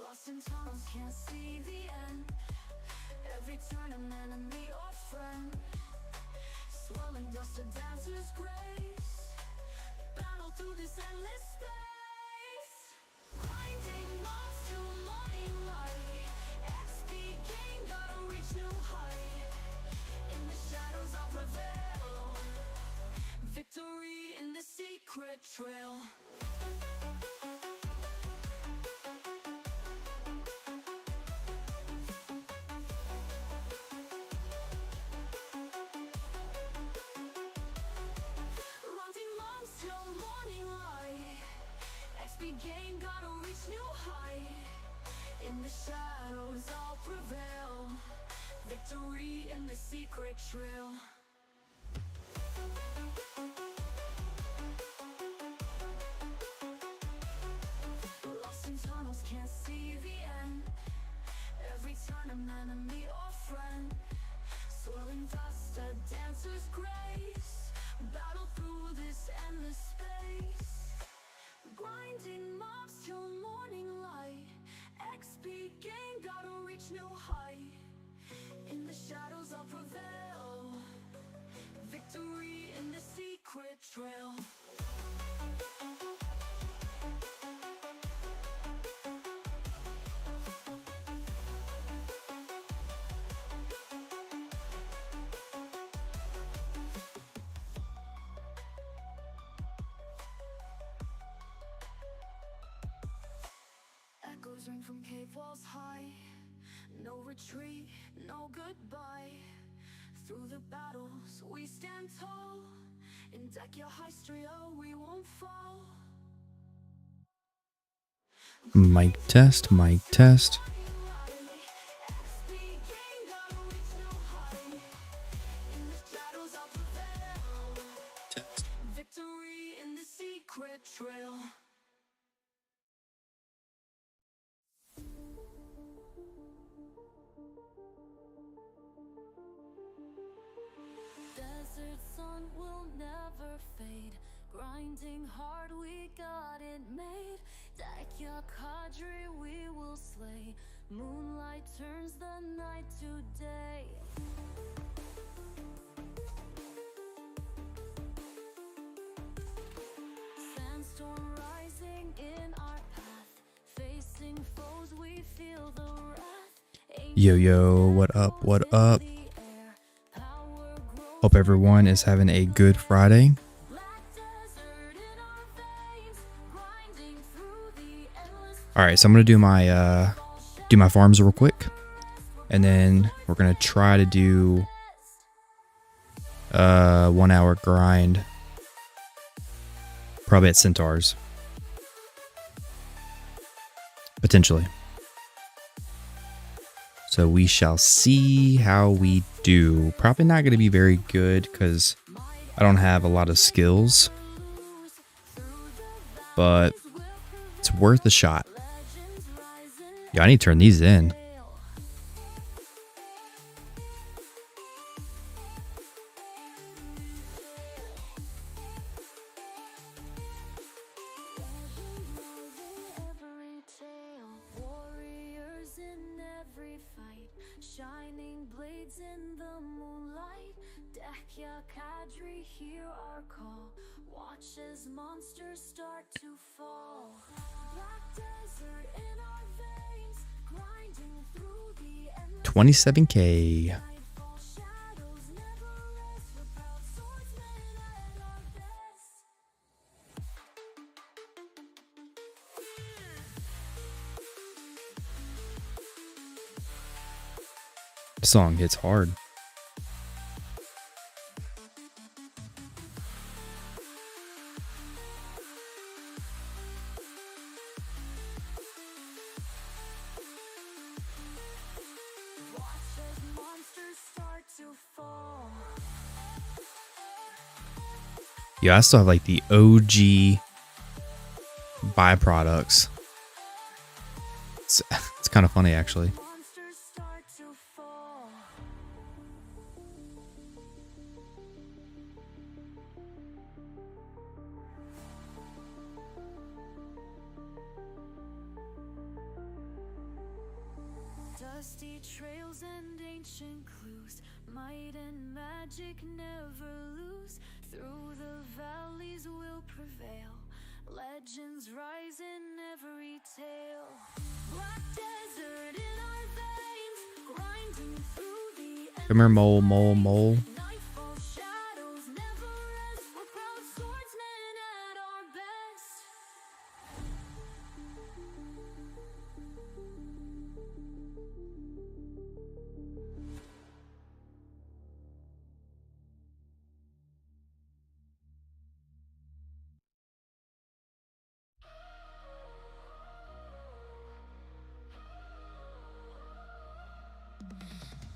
Lost in tunnels, can't see the end. Every turn an enemy or friend. Swirling dust, a dancer's grace. Battle through this endless space. Grinding mobs till morning light. XP gain, gotta reach new height. In the shadows I'll prevail. Victory in the secret trail. Game gotta reach new height. In the shadows I'll prevail. Victory in the secret trail. Lost in tunnels, can't see the end. Every turn an enemy or friend. Swirling dust, a dancer's grace. Battle through this endless space. Grinding mobs till morning light. XP gain, gotta reach new height. In the shadows I'll prevail. Victory in the secret trail. Echoes ring from cave walls high. No retreat, no goodbye. Through the battles we stand tall. In Dekia Hystria we won't fall. Mic test, mic test. Victory in the secret trail. Desert sun will never fade. Grinding hard, we got it made. Dekia Kadri we will slay. Moonlight turns the night to day. Sandstorm rising in our path. Facing foes we feel the wrath. Yo, yo, what up, what up? Hope everyone is having a good Friday. Alright, so I'm gonna do my farms real quick. And then we're gonna try to do 1 hour grind. Probably at Centaurs. Potentially. So we shall see how we do. Probably not going to be very good because I don't have a lot of skills. But it's worth a shot. Yeah, I need to turn these in. Shining blades in the moonlight. Dekia Kadri, hear our call. Watch as monsters start to fall. Black desert in our veins, grinding through the endless 27K. shadows never rest. We're proud swordsmen at our best. The song hits hard. Watch as monsters start to fall. Yeah, I still have like the OG byproducts. It's kind of funny actually. Monsters start Dusty trails and ancient clues, might and magic never lose. Through the valleys will prevail, legends rise in every tale. Black desert in our veins, grinding through the Come here, mole, mole, mole. nightfall shadows never rest. We're proud swordsmen at our best.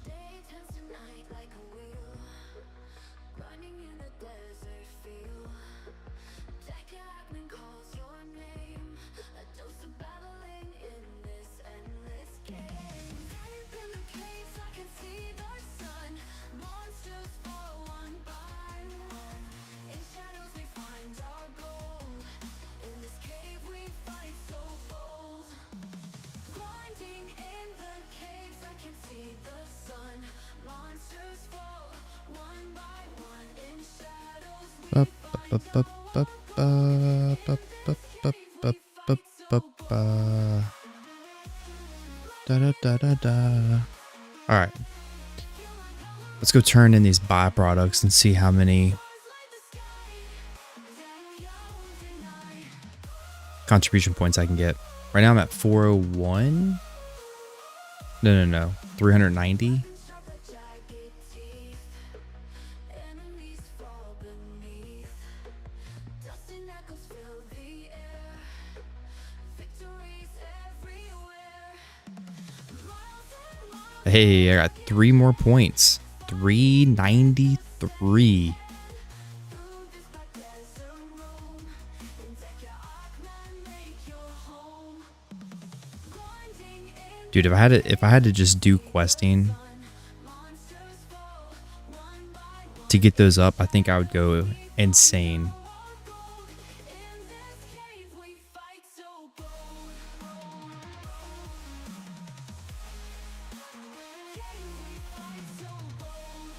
Day turns to night like a wheel, grinding in the desert field. Jackman calls your name, a dose of battling in this endless game. Deep in the caves I can see the sun, monsters fall one by one. In shadows we find our gold, in this cave we fight so bold. Grinding in the caves I can see the sun, monsters fall one by one. In shadows we Bup, find bup, bup, bup, bup, bup, bup, bup, bup, bup, bup. Da da da da da. All right, let's go turn in these byproducts and see how many contribution points I can get. Right now I'm at 401. No. 390. enemies fall beneath. Dusty echoes fill the air. Victories everywhere. Miles and miles Hey, I got 3 more points. 393. through this black desert road. And deck your Archman, make your home. Grinding in Dude, if I had to just do questing monsters fall one by one. to get those up, I think I would go insane. In this cave we fight so bold. Cave we fight so bold.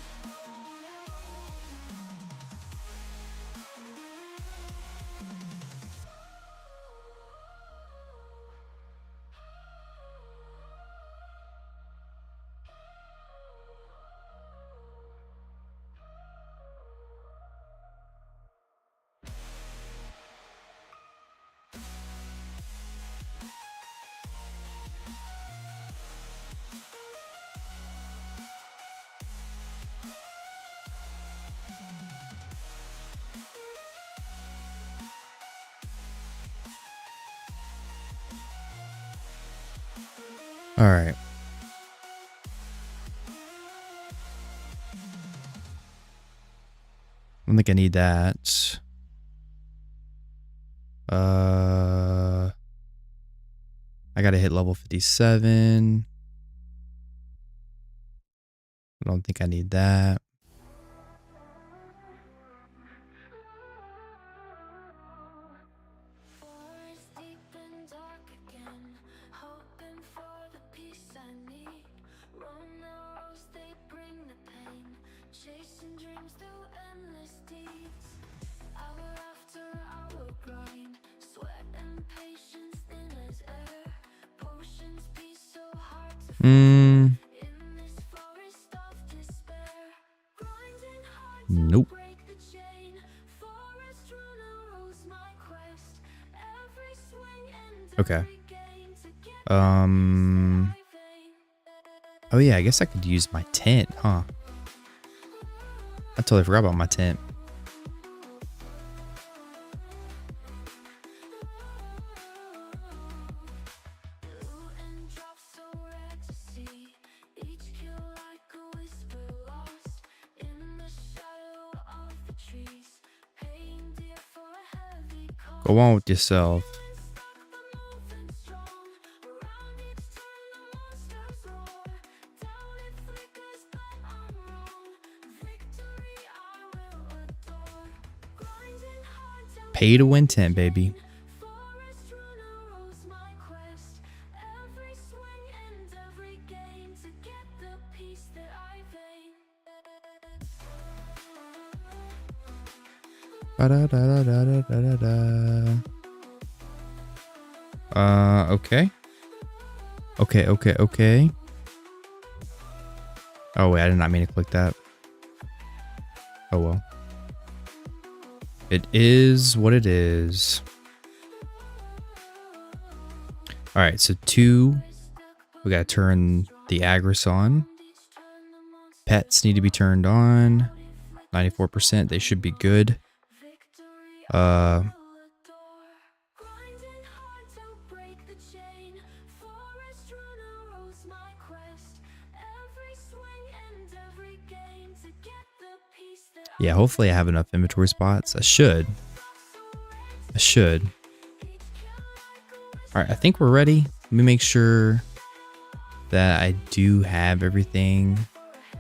All right. I don't think I need that. I gotta hit level 57. I don't think I need that. Forest deep and dark again, hoping for the peace I need. Roam the roads, they bring the pain, chasing dreams through endless deeds. Hour after hour grind, sweat and patience thin as air. Potions be so hard to find in this forest of despair. Grinding hard to Nope. break the chain. Forest runner rose my quest. Every swing and Okay. every gain to get surviving. Oh yeah, I guess I could use my tent, huh? I totally forgot about my tent. Blue and drops so rare to see. Each kill like a whisper lost in the shadow of the trees. Paying dear for a heavy cost. Go on with yourself. Stuck but moving strong. Around each turn the monsters roar. Doubt it flickers but I'm wrong. Victory I will adore. Grinding hard till Pay to win tent, baby. Forest runner rose my quest. Every swing and every gain Ba-da-da-da-da-da-da-da. Okay. Okay. Oh, wait, I did not mean to click that. Oh, well. It is what it is. All right, so 2, we got to turn the Agris on. Pets need to be turned on. 94%, they should be good. Yeah, hopefully I have enough inventory spots. I should. All right, I think we're ready. Let me make sure that I do have everything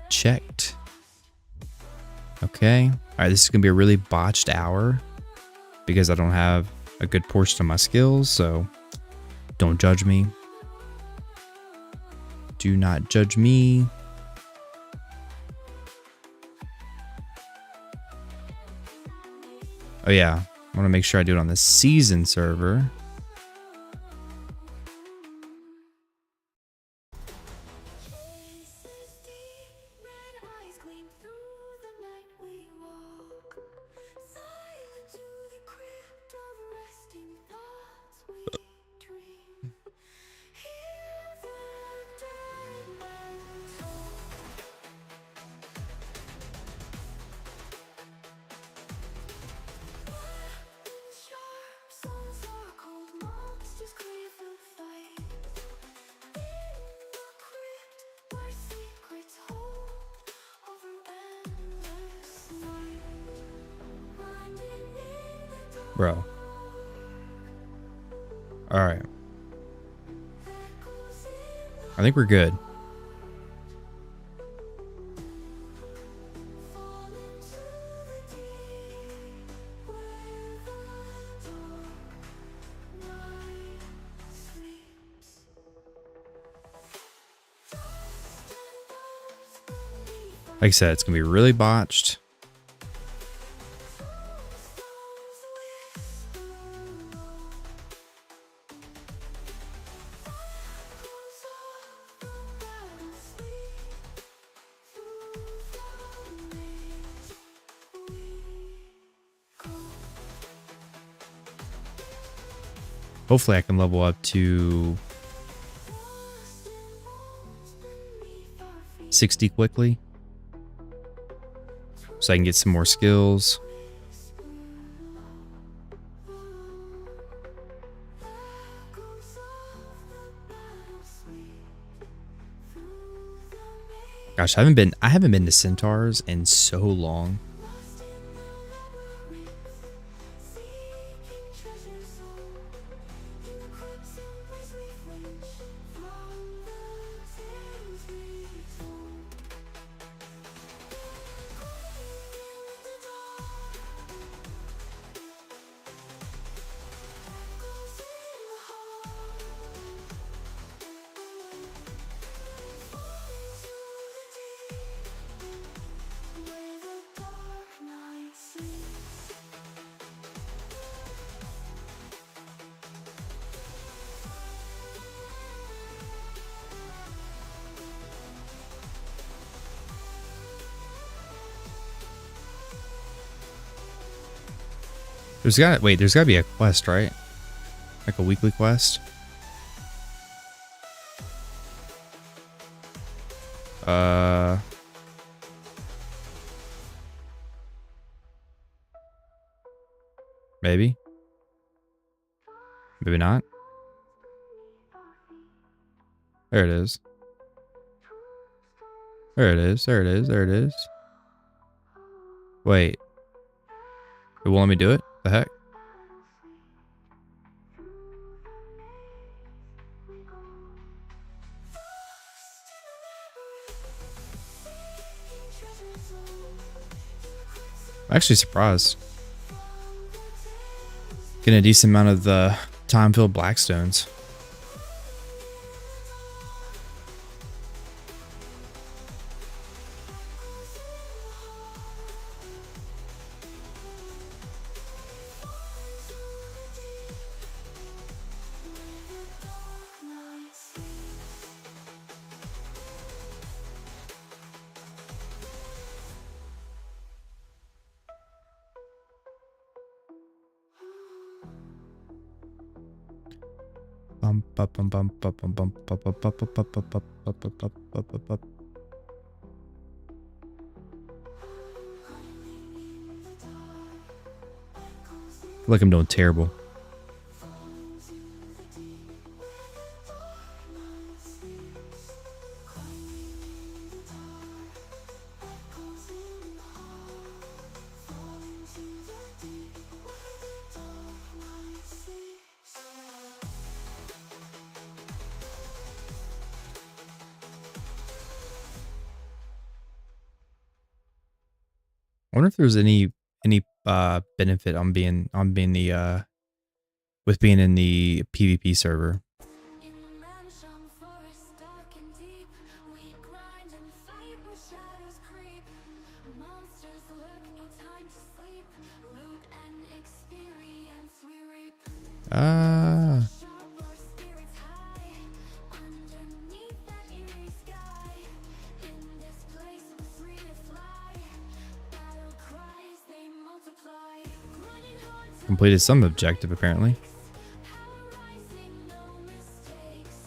checked. Okay. All right, this is going to be a really botched hour because I don't have a good portion of my skills, so don't judge me. Do not judge me. Oh yeah, I want to make sure I do it on the season server. Bro. Alright. I think we're good. Like I said, it's going to be really botched. Hopefully I can level up to 60 quickly so I can get some more skills. Gosh, I haven't been to Centaurs in so long. There's gotta be a quest, right? Like a weekly quest. Maybe. Maybe not. There it is. There it is. There it is. There it is. Wait. It won't let me do it? The heck? I'm actually surprised. Getting a decent amount of the time-filled blackstones. Like I'm doing terrible. I wonder if there's any benefit on being the with being in the PvP server. In the mansion forest dark and deep, we grind and fight where shadows creep. Monsters lurk, no time to sleep. Loot and experience we reap. Ah, Sharp our spirits high, underneath that eerie sky. In this place we're free to fly. Battle cries, they multiply. Grinding hard till completed some objective apparently. power rising, no mistakes.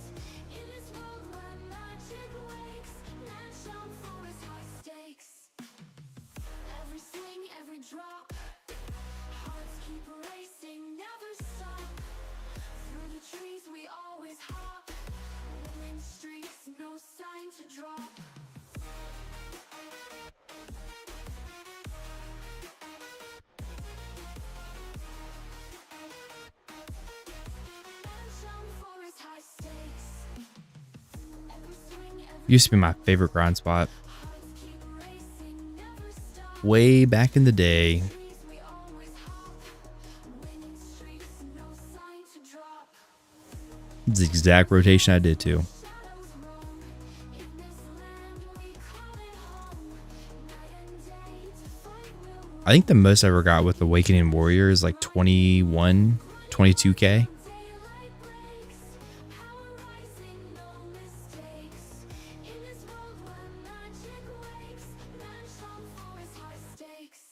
In this world where magic wakes, mansion forest high stakes. Every swing, every drop, hearts keep racing, never stop. Through the trees we always hop, winning streaks, no sign to drop. Mansion forest high stakes. Every swing, every Used to be my favorite grind spot hearts keep racing, never stop. way back in the day. Trees we always hop, winning streaks, no sign to drop. It's the exact rotation I did too. Shadows roam, in this land we call it home. Night and day to fight we'll I think the most I ever got with Awakening Warrior is like 21, 22k. daylight breaks, power rising, no mistakes. In this world where magic wakes, mansion forest high stakes.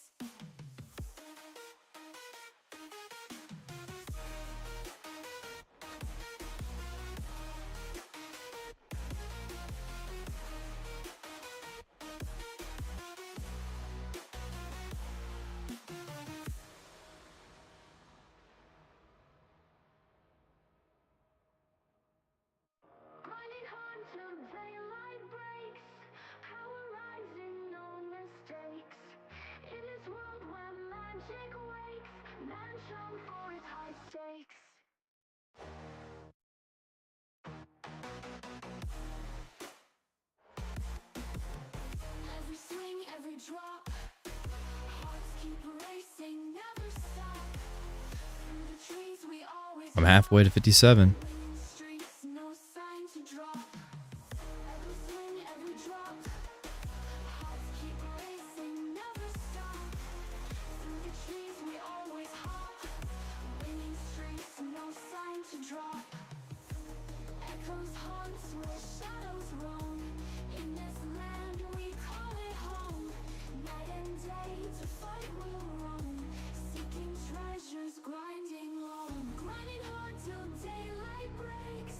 Grinding hard till daylight breaks, power rising, no mistakes. In this world where magic wakes, mansion forest high stakes. Every swing, every drop, hearts keep racing, never stop. Through the trees we always I'm halfway to 57. winning streaks, no sign to drop. Every swing, every drop, hearts keep racing, never stop. Through the trees we always hop, winning streaks, no sign to drop. Echoes haunt where shadows roam. In this land we call it home. Night and day to fight we'll roam. Seeking treasures, grinding long. Grinding hard till daylight breaks.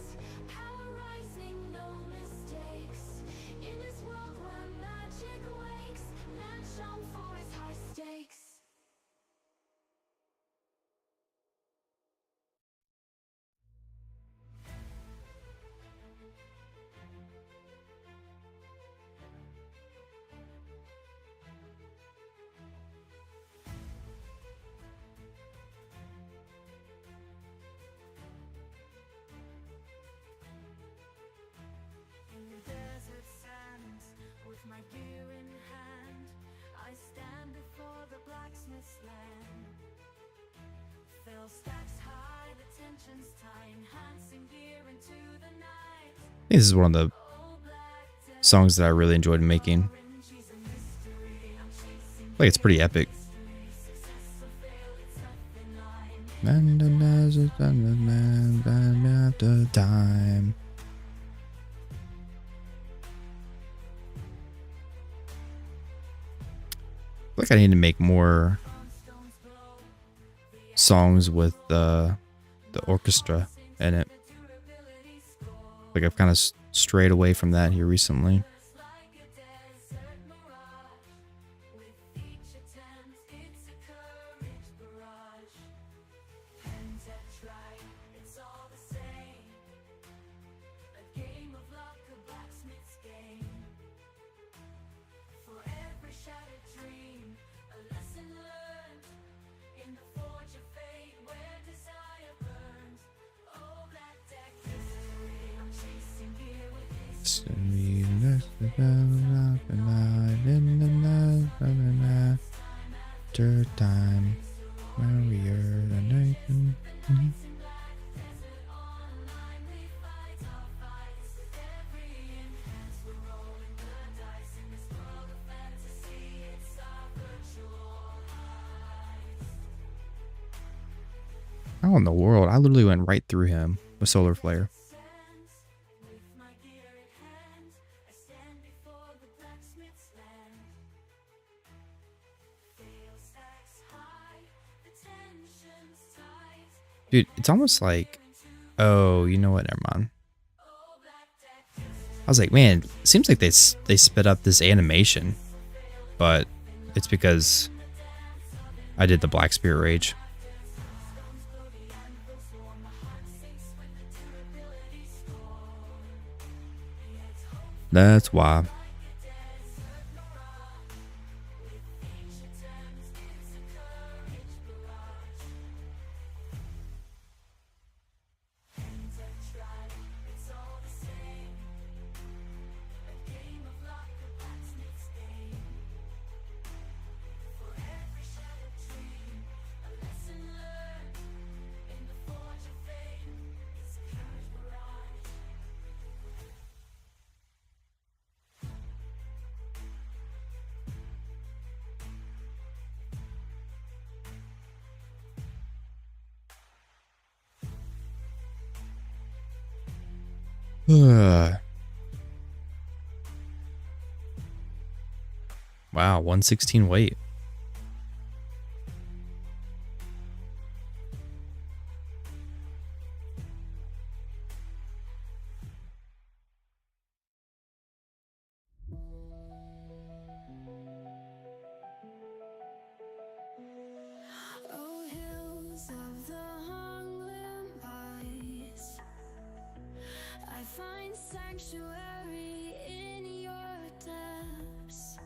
Power rising, no mistakes. In this world where magic wakes, mansion forest high stakes. In the desert sands, with my gear in hand, I stand before the blacksmith's land. Fell stacks high, the tension's tight, enhancing gear into the night. I think this is one of the Oh, black death, songs that I really enjoyed making. she's a mystery. I'm chasing Like it's pretty epic. history. Success or fail, it's a thin line. After time. I feel like I need to make more songs with the orchestra in it. Like I've kind of strayed away from that here recently. Time, warrior, the night. How in the world? I literally went right through him with solar flare. Dude, it's almost like, oh, you know what? Never mind. I was like, man, it seems like they sped up this animation, but it's because I did the Black Spirit Rage. That's why. Wow, 116 weight. Oh, hills of the Hongland Pies, I find sanctuary in your depths.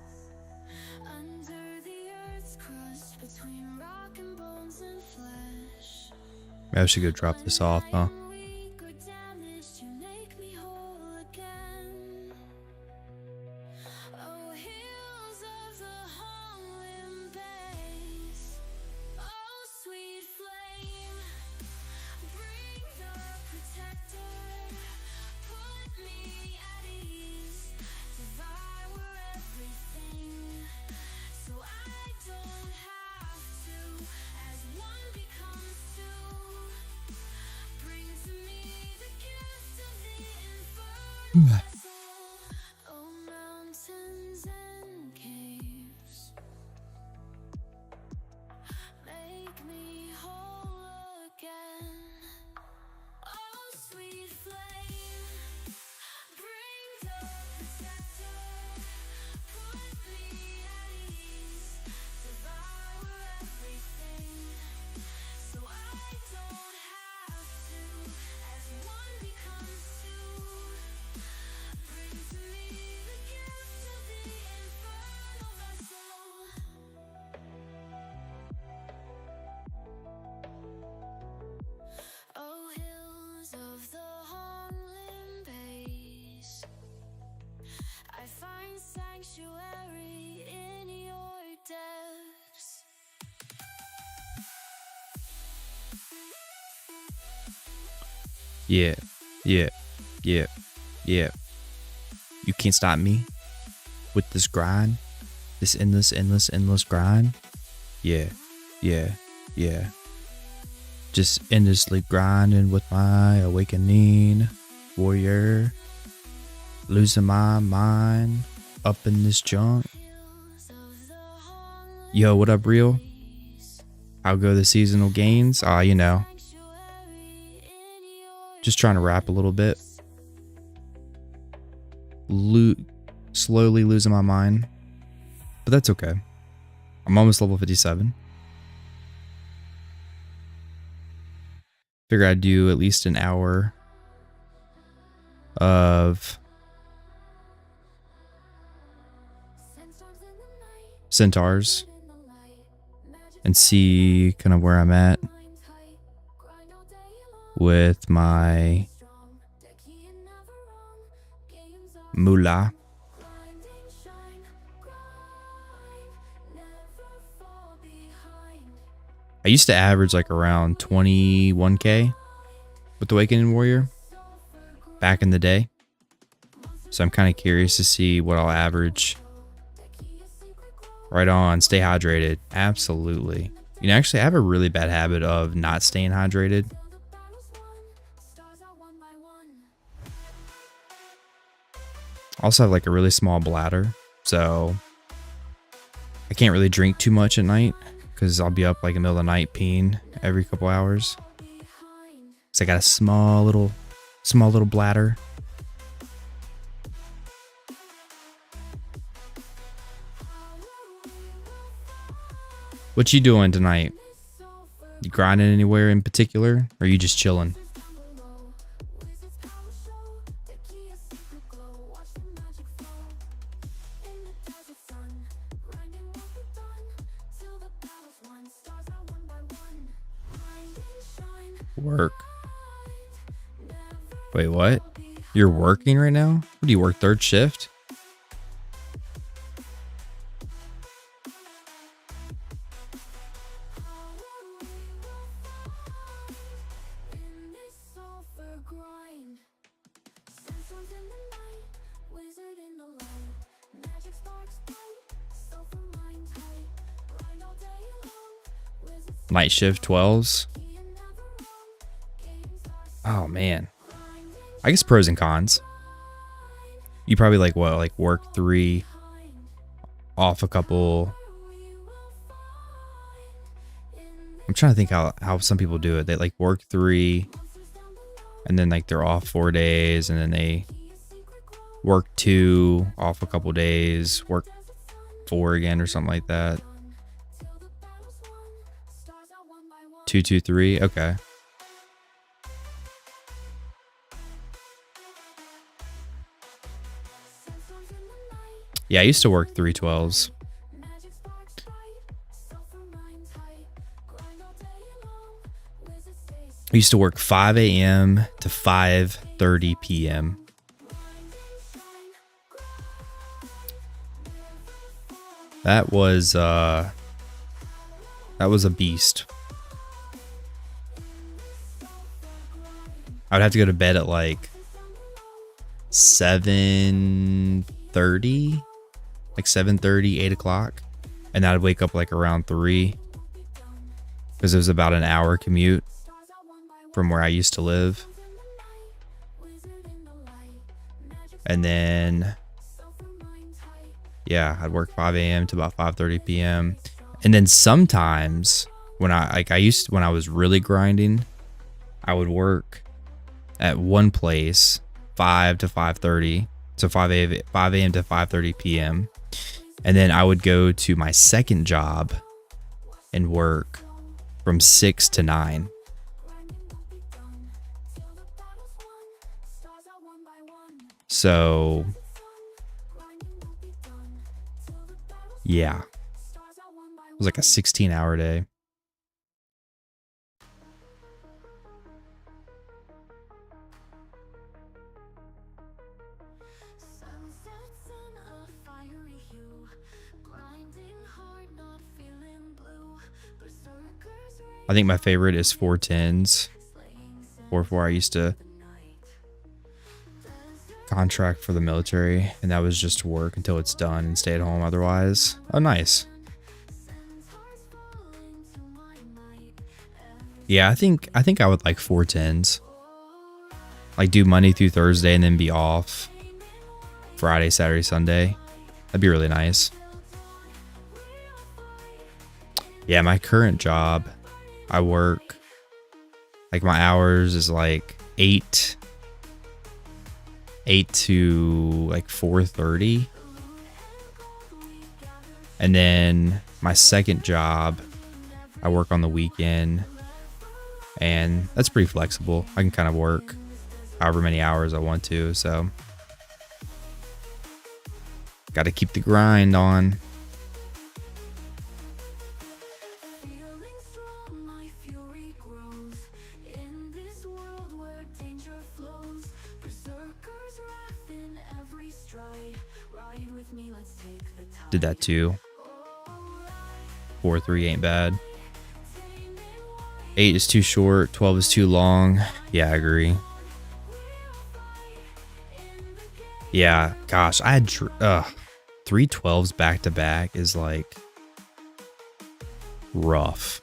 Under the earth's crust, between rock and bones and flesh. Maybe I should go drop this off, huh? Weak or damaged, you make me whole again. Oh, hills of the Hongland Bays, oh, sweet flame, bring the protector, put me at ease, devour everything, so I don't have to, as one becomes two, bring to me the gift of the infernal vessel, oh, mountains and caves, make me whole again. Oh, sweet flame, bring the protector, put me at ease, devour everything, so I don't have to, as one becomes two, bring to me the gift of the infernal vessel. Oh, hills of the Hongland Bays, I find sanctuary in your depths. Yeah, yeah, yeah, yeah. You can't stop me with this grind, this endless grind. Yeah, yeah, yeah. Just endlessly grinding with my awakening warrior, losing my mind up in this junk. Yo, what up, real? How go the seasonal gains? You know, just trying to rap a little bit. slowly losing my mind. But that's okay. I'm almost level 57. Figure I'd do at least an hour of Centaurs and see kind of where I'm at with my moolah. I used to average like around 21k with the Awakening Warrior back in the day. So I'm kind of curious to see what I'll average. Right on. Stay hydrated. Absolutely. You know, actually, I have a really bad habit of not staying hydrated. I also have like a really small bladder, so I can't really drink too much at night because I'll be up like in the middle of the night peeing every couple hours. So I got a small little bladder. What you doing tonight? You grinding anywhere in particular, or are you just chilling? Work. Wait, what? You're working right now? What do you work, third shift? Night shift 12s. Oh man. I guess pros and cons. You probably like what, like work 3, off a couple. I'm trying to think how some people do it. They like work 3 and then like they're off 4 days, and then they work 2, off a couple days, work 4 again or something like that. 2, 2, 3. Okay. Yeah, I used to work 3 12s. I used to work 5 a.m. to 5:30 p.m. That was a beast. I would have to go to bed at like 7:30, like 7:30, 8 o'clock, and I'd wake up like around 3 because it was about an hour commute from where I used to live. And then yeah, I'd work 5 a.m. to about 5:30 p.m. And then sometimes when I was really grinding, I would work at one place 5 to 5:30, so 5 a.m. to 5:30 p.m. And then I would go to my second job and work from 6 to 9. So yeah, it was like a 16-hour day. I think my favorite is 410s. 4-4. I used to contract for the military, and that was just to work until it's done and stay at home otherwise. Oh, nice. Yeah, I think I would like 410s. Like do Monday through Thursday and then be off Friday, Saturday, Sunday. That'd be really nice. Yeah, my current job, I work, like my hours is like 8 8 to like 4:30. And then my second job, I work on the weekend, and that's pretty flexible. I can kind of work however many hours I want to, so got to keep the grind on. Feeling strong, my fury grows. In this world where danger flows, berserkers wrath in every stride. Ride with me, let's take the tide. Did that too. 4-3 ain't bad. 8 is too short. 12 is too long. Yeah, I agree. Yeah, gosh, I had 3 12s back to back is like rough.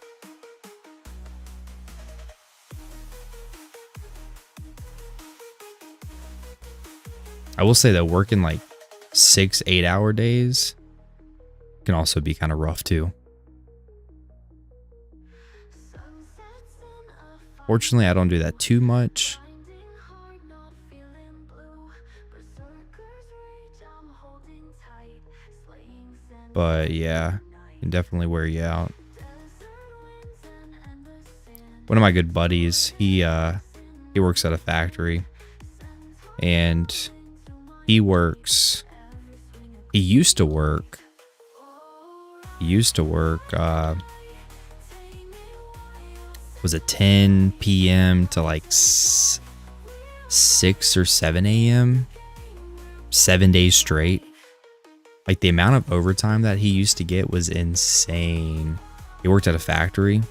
I will say that working like 6 8-hour days can also be kind of rough too. Fortunately, I don't do that too much. But yeah, can definitely wear you out. One of my good buddies, he works at a factory, and he used to work was it 10 p.m. to like 6 or 7 a.m. 7 days straight. Like the amount of overtime that he used to get was insane. He worked at a factory,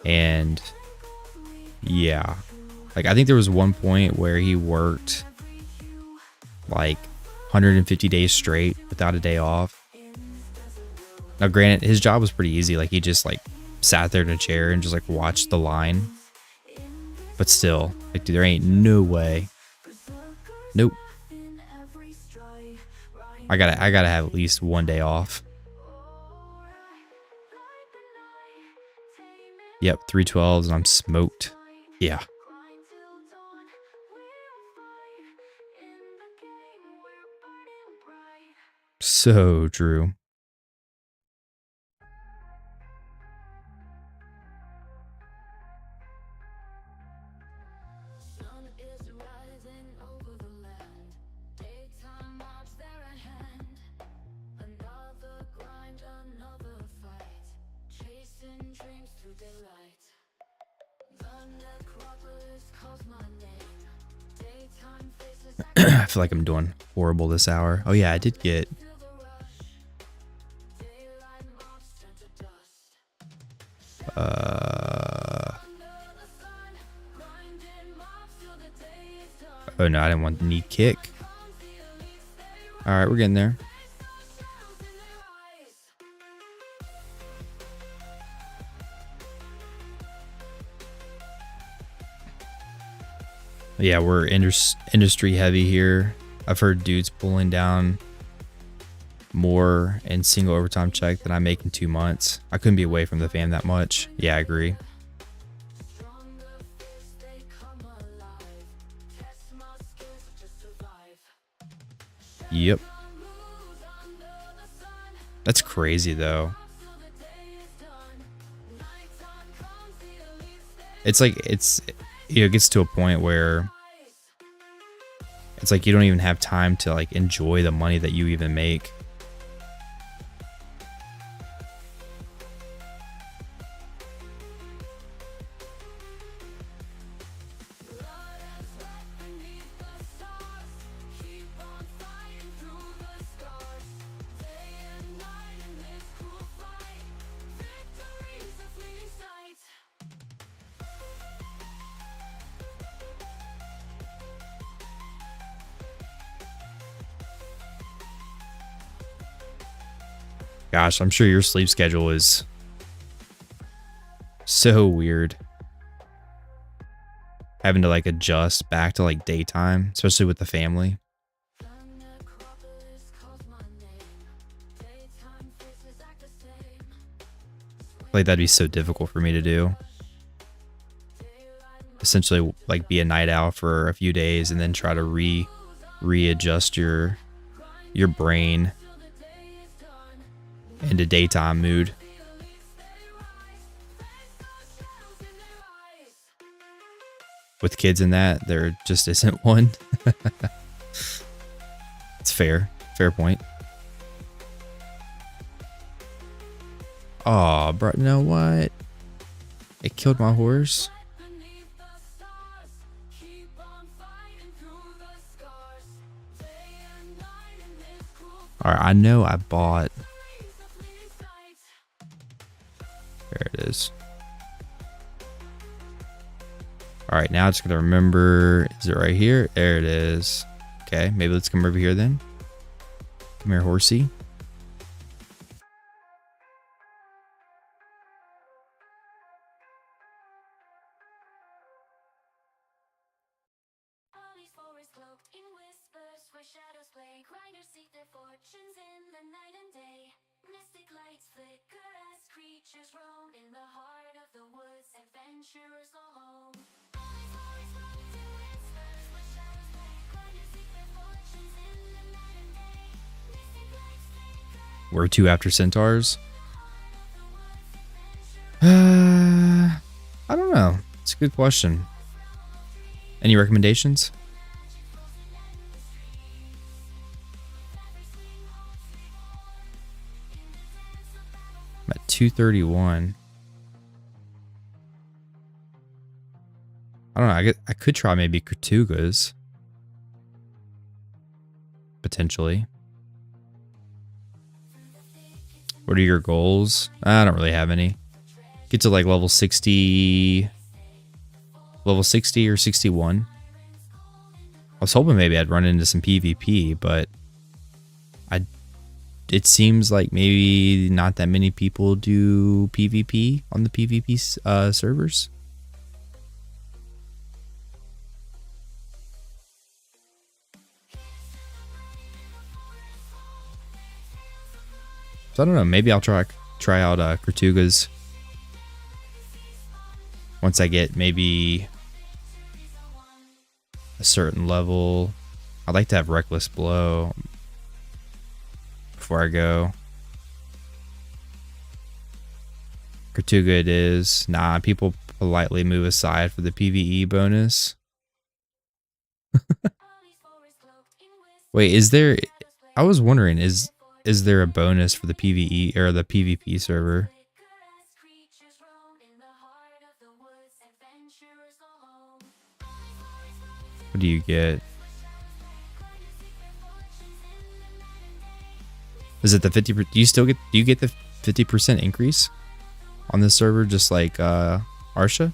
and yeah, like I think there was one point where he worked like 150 days straight without a day off. Now granted, his job was pretty easy. Like he just like sat there in a chair and just like watched the line. But still, like dude, there ain't no way. Nope. I gotta have at least one day off. Yep, 3 12s and I'm smoked. Yeah. So true. Sun is rising over the land. Daytime mobs, they're at hand. Another grind, another fight. Chasing dreams to delight. The necropolis calls my name. Daytime faces I feel like I'm doing horrible this hour. Oh yeah, I did get feel the rush. Daylight mobs turn to dust. Oh no, I didn't want knee kick. All right, we're getting there. Yeah, we're industry heavy here. I've heard dudes pulling down more in single overtime check than I make in 2 months. I couldn't be away from the fam that much. Yeah, I agree. Yep. That's crazy though. It's like it gets to a point where it's like you don't even have time to like enjoy the money that you even make. Gosh, I'm sure your sleep schedule is so weird. Having to like adjust back to like daytime, especially with the family. Like that'd be so difficult for me to do. essentially like be a night owl for a few days and then try to readjust your brain into daytime mood. With kids in that, there just isn't one. It's fair point. Oh, bro, you know what? It killed my horse. All right, I know I bought. There it is. All right, now I'm just gonna remember. Is it right here? There it is. Okay, maybe let's come over here then. Come here, horsey. Where to after Centaurs? I don't know. It's a good question. Any recommendations? I'm at 231. I don't know. I could try maybe Tortugas. Potentially. What are your goals? I don't really have any. Get to like level 60 or 61. I was hoping maybe I'd run into some PvP, but it seems like maybe not that many people do PvP on the PvP servers. So I don't know. Maybe I'll try out Tortugas once I get maybe a certain level. I'd like to have Reckless Blow before I go. Tortuga it is. Nah, people politely move aside for the PvE bonus. Wait, is there... I was wondering, is there a bonus for the PvE or the PvP server? What do you get? Is it the 50%? Do you get the 50% increase on this server just like Arsha?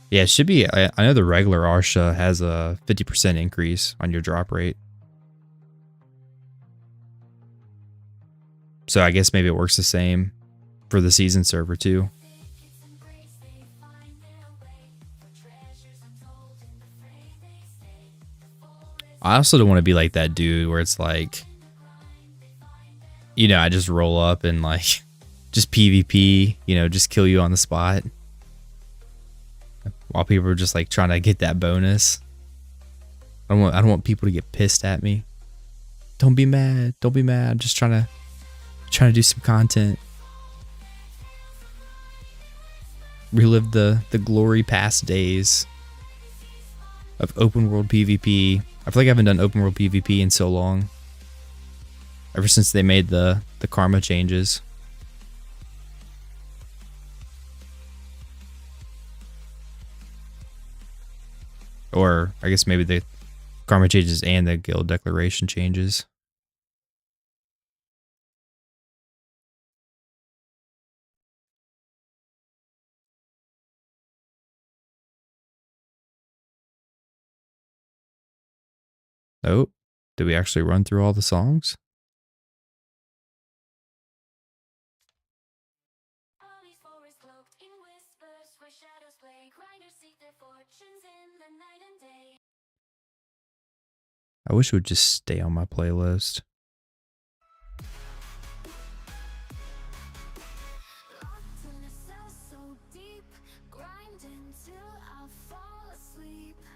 Yeah, it should be. I know the regular Arsha has a 50% increase on your drop rate. So I guess maybe it works the same for the season server too. I also don't want to be like that dude where it's like, you know, I just roll up and like just PvP, you know, just kill you on the spot. While people are just like trying to get that bonus. I don't want people to get pissed at me. Don't be mad. Don't be mad. I'm just trying to do some content. Relive the glory past days of open world PvP. I feel like I haven't done open world PvP in so long. Ever since they made the karma changes. Or I guess maybe the karma changes and the guild declaration changes. Oh, did we actually run through all the songs? I wish it would just stay on my playlist.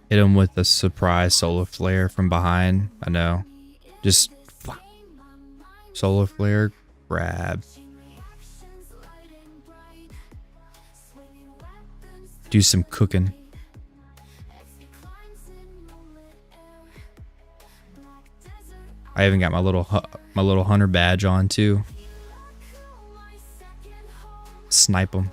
Hit him with a surprise solar flare from behind. I know. Just solar flare, grab. Do some cooking. I even got my little hunter badge on too. Snipe them.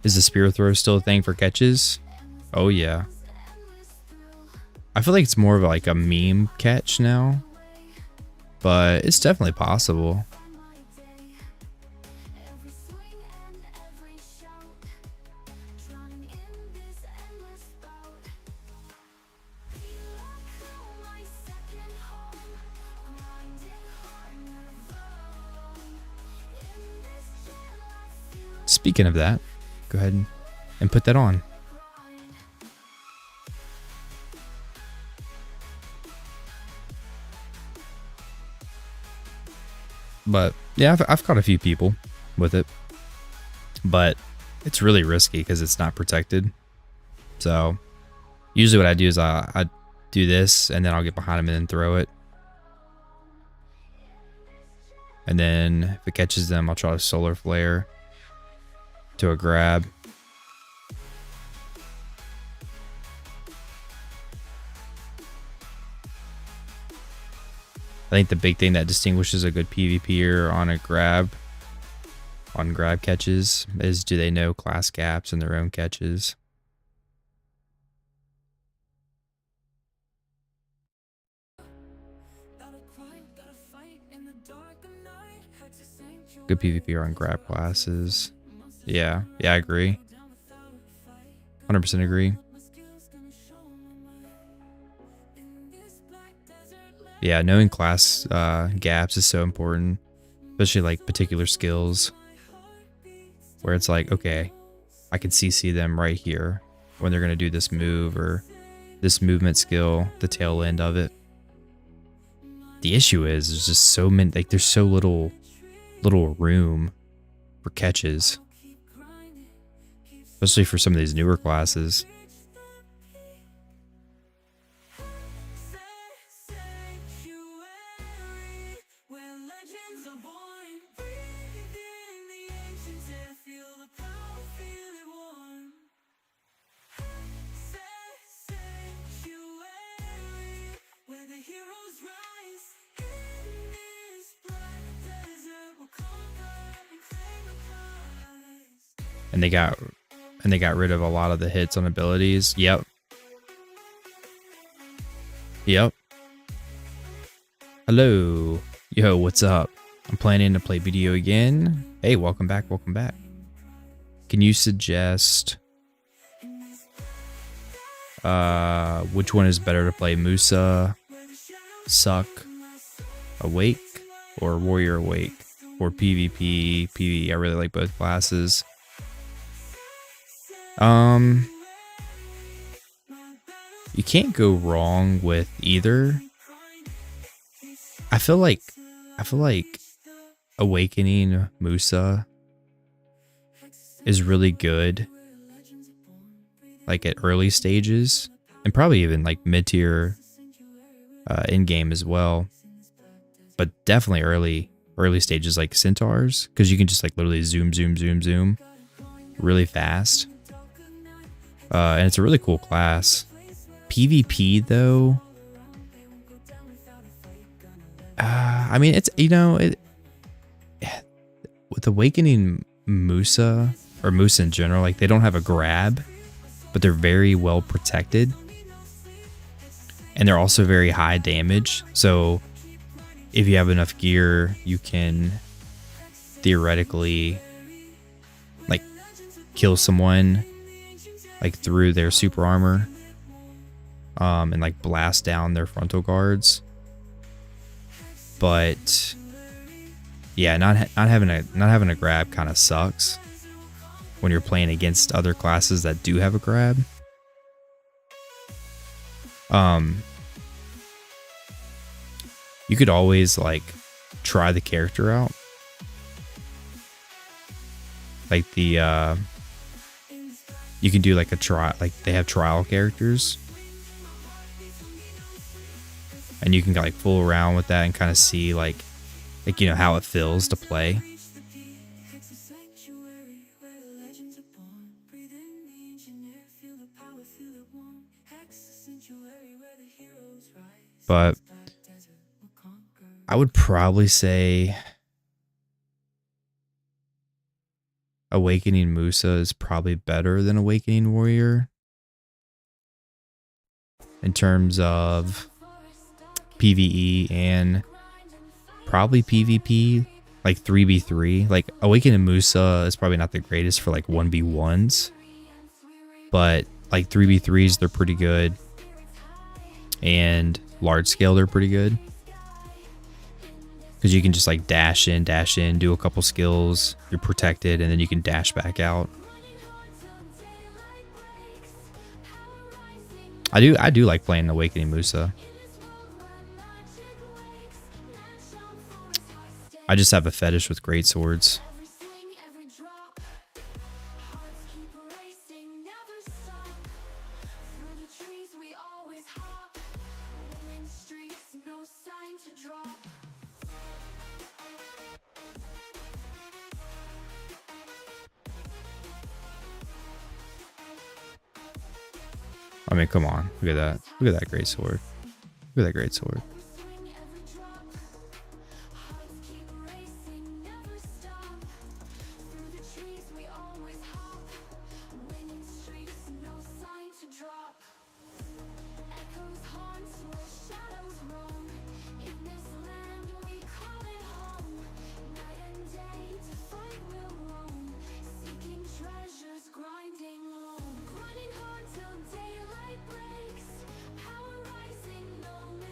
Is the spear throw still a thing for catches? Oh yeah. I feel like it's more of like a meme catch now, but it's definitely possible. Speaking of that, go ahead and put that on. But yeah, I've caught a few people with it, but it's really risky because it's not protected. So usually what I do is I do this and then I'll get behind them and then throw it. And then if it catches them, I'll try to solar flare to a grab. I think the big thing that distinguishes a good PvPer on a grab, on grab catches, is do they know class gaps in their own catches? Good PvPer on grab classes. Yeah, I agree. 100% agree. Yeah, knowing class gaps is so important, especially like particular skills where it's like, okay, I can CC them right here when they're going to do this move or this movement skill, the tail end of it. The issue is there's just so many, like there's so little room for catches, especially for some of these newer classes. And they got rid of a lot of the hits on abilities. Yep. Hello. Yo, what's up? I'm planning to play BDO again. Hey, welcome back. Can you suggest which one is better to play? Musa, Suck, Awake, or Warrior Awake? Or PvP, PvE? I really like both classes. You can't go wrong with either. I feel like Awakening Musa is really good, like at early stages, and probably even like mid-tier in game as well. But definitely early stages like Centaurs, because you can just like literally zoom really fast. And it's a really cool class. PvP though, I mean, it's, you know, with Awakening Musa, or Musa in general, like they don't have a grab, but they're very well protected. and they're also very high damage. So if you have enough gear, you can theoretically like kill someone like through their super armor, and like blast down their frontal guards. But yeah, not having a grab kind of sucks when you're playing against other classes that do have a grab. You could always like try the character out. Like the you can do like a try, like they have trial characters. And you can like fool around with that and kind of see like you know how it feels to play. But I would probably say Awakening Musa is probably better than Awakening Warrior in terms of PvE and probably PvP, like 3v3. Like Awakening Musa is probably not the greatest for like 1v1s, but like 3v3s they're pretty good, and large scale they're pretty good because you can just like dash in, do a couple skills, you're protected, and then you can dash back out. I do like playing Awakening Musa. I just have a fetish with great swords. I mean, come on. Look at that. Look at that great sword. Look at that great sword.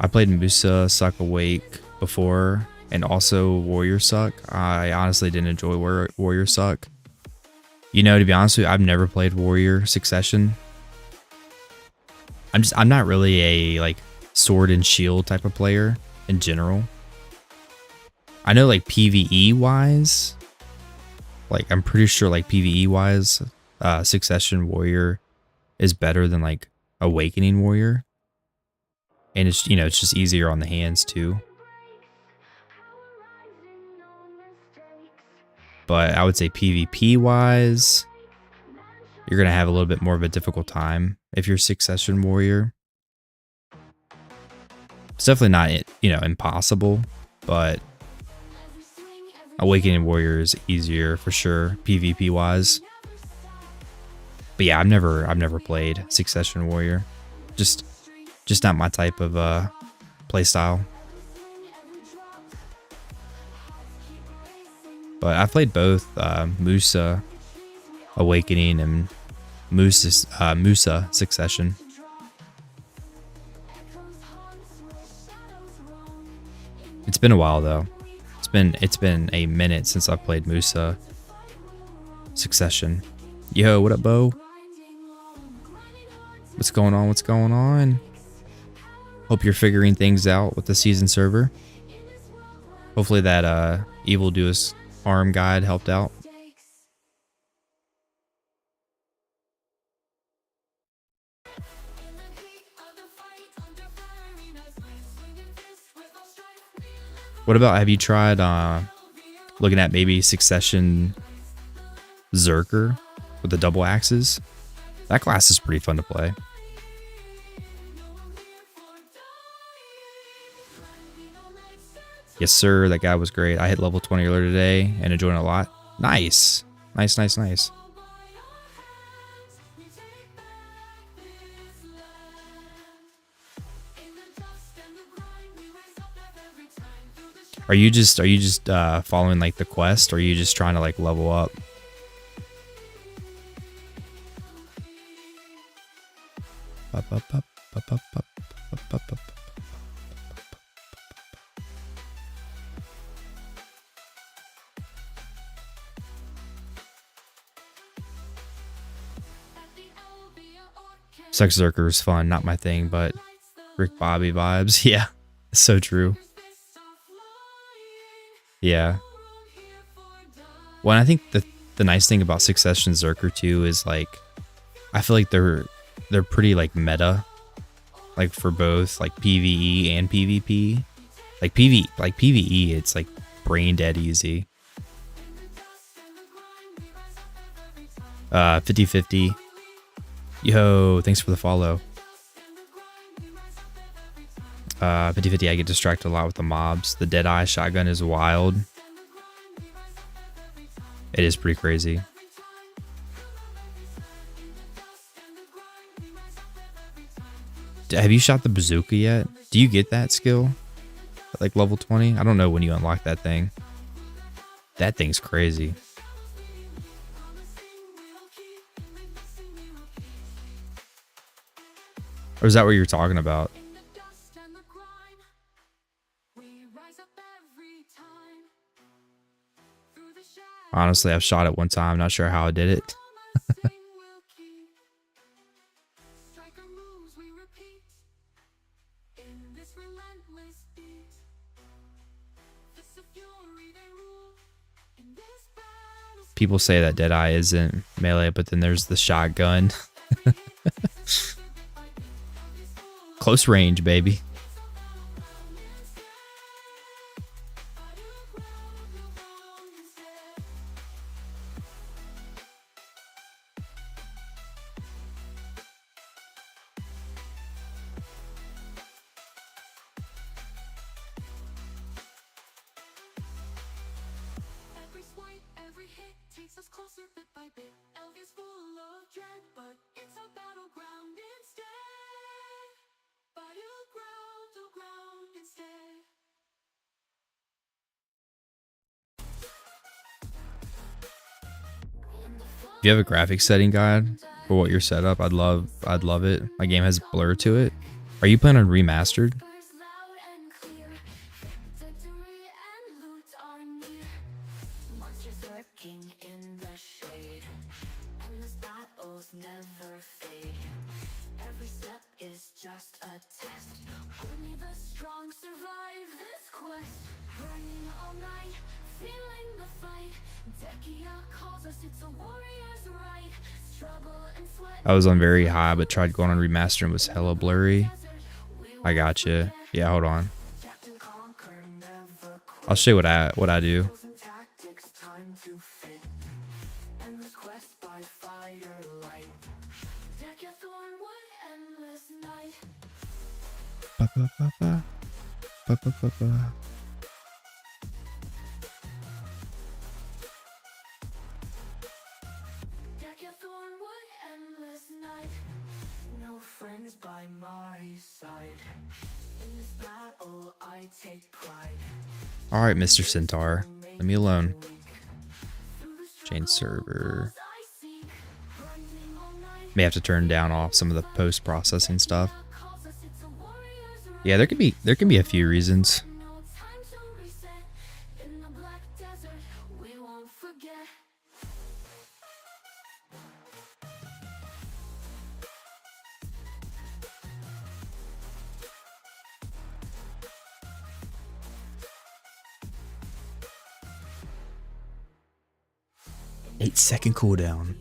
I played Musa Suck Awake before, and also Warrior Suck. I honestly didn't enjoy Warrior Suck. You know, to be honest with you, I've never played Warrior Succession. I'm not really a like sword and shield type of player in general. I know like PvE wise, like I'm pretty sure like PvE wise, Succession Warrior is better than like Awakening Warrior. And it's, you know, it's just easier on the hands too. But I would say PvP wise, you're going to have a little bit more of a difficult time if you're Succession Warrior. It's definitely not, you know, impossible, but Awakening Warrior is easier for sure, PvP wise. But yeah, I've never played Succession Warrior. Just not my type of play style. But I played both Musa Awakening and Musa Succession. It's been a while though. It's been a minute since I played Musa Succession. Yo, what up, Bo? What's going on? What's going on? Hope you're figuring things out with the season server. Hopefully that Evil Do's arm guide helped out. What about, have you tried looking at maybe Succession Zerker with the double axes? That class is pretty fun to play. Yes, sir. That guy was great. I hit level 20 earlier today and enjoying it a lot. Nice. Nice, nice, nice. Are you just following like the quest, or are you just trying to like level up? Sex Zerker is fun, not my thing, but Rick Bobby vibes. Yeah, so true. Yeah. Well, I think the nice thing about Succession Zerker too is like, I feel like they're pretty like meta, like for both like PvE and PvP. Like PvE, it's like brain dead easy. 50-50. Yo, thanks for the follow. 50-50, I get distracted a lot with the mobs. The Deadeye shotgun is wild. It is pretty crazy. Have you shot the bazooka yet? Do you get that skill at like level 20? I don't know when you unlock that thing. That thing's crazy. Or is that what you're talking about? Honestly, I've shot it one time. Not sure how I did it. People say that Deadeye isn't melee, but then there's the shotgun. Close range, baby. If you have a graphics setting guide for what you're set up, I'd love it. My game has blur to it. Are you playing on remastered? I was on very high, but tried going on remaster and was hella blurry. I gotcha. Yeah, hold on. I'll show you what I do. Alright, Mr. Centaur. Leave me alone. Change server. May have to turn down off some of the post-processing stuff. Yeah, there can be a few reasons. Eight-second cooldown.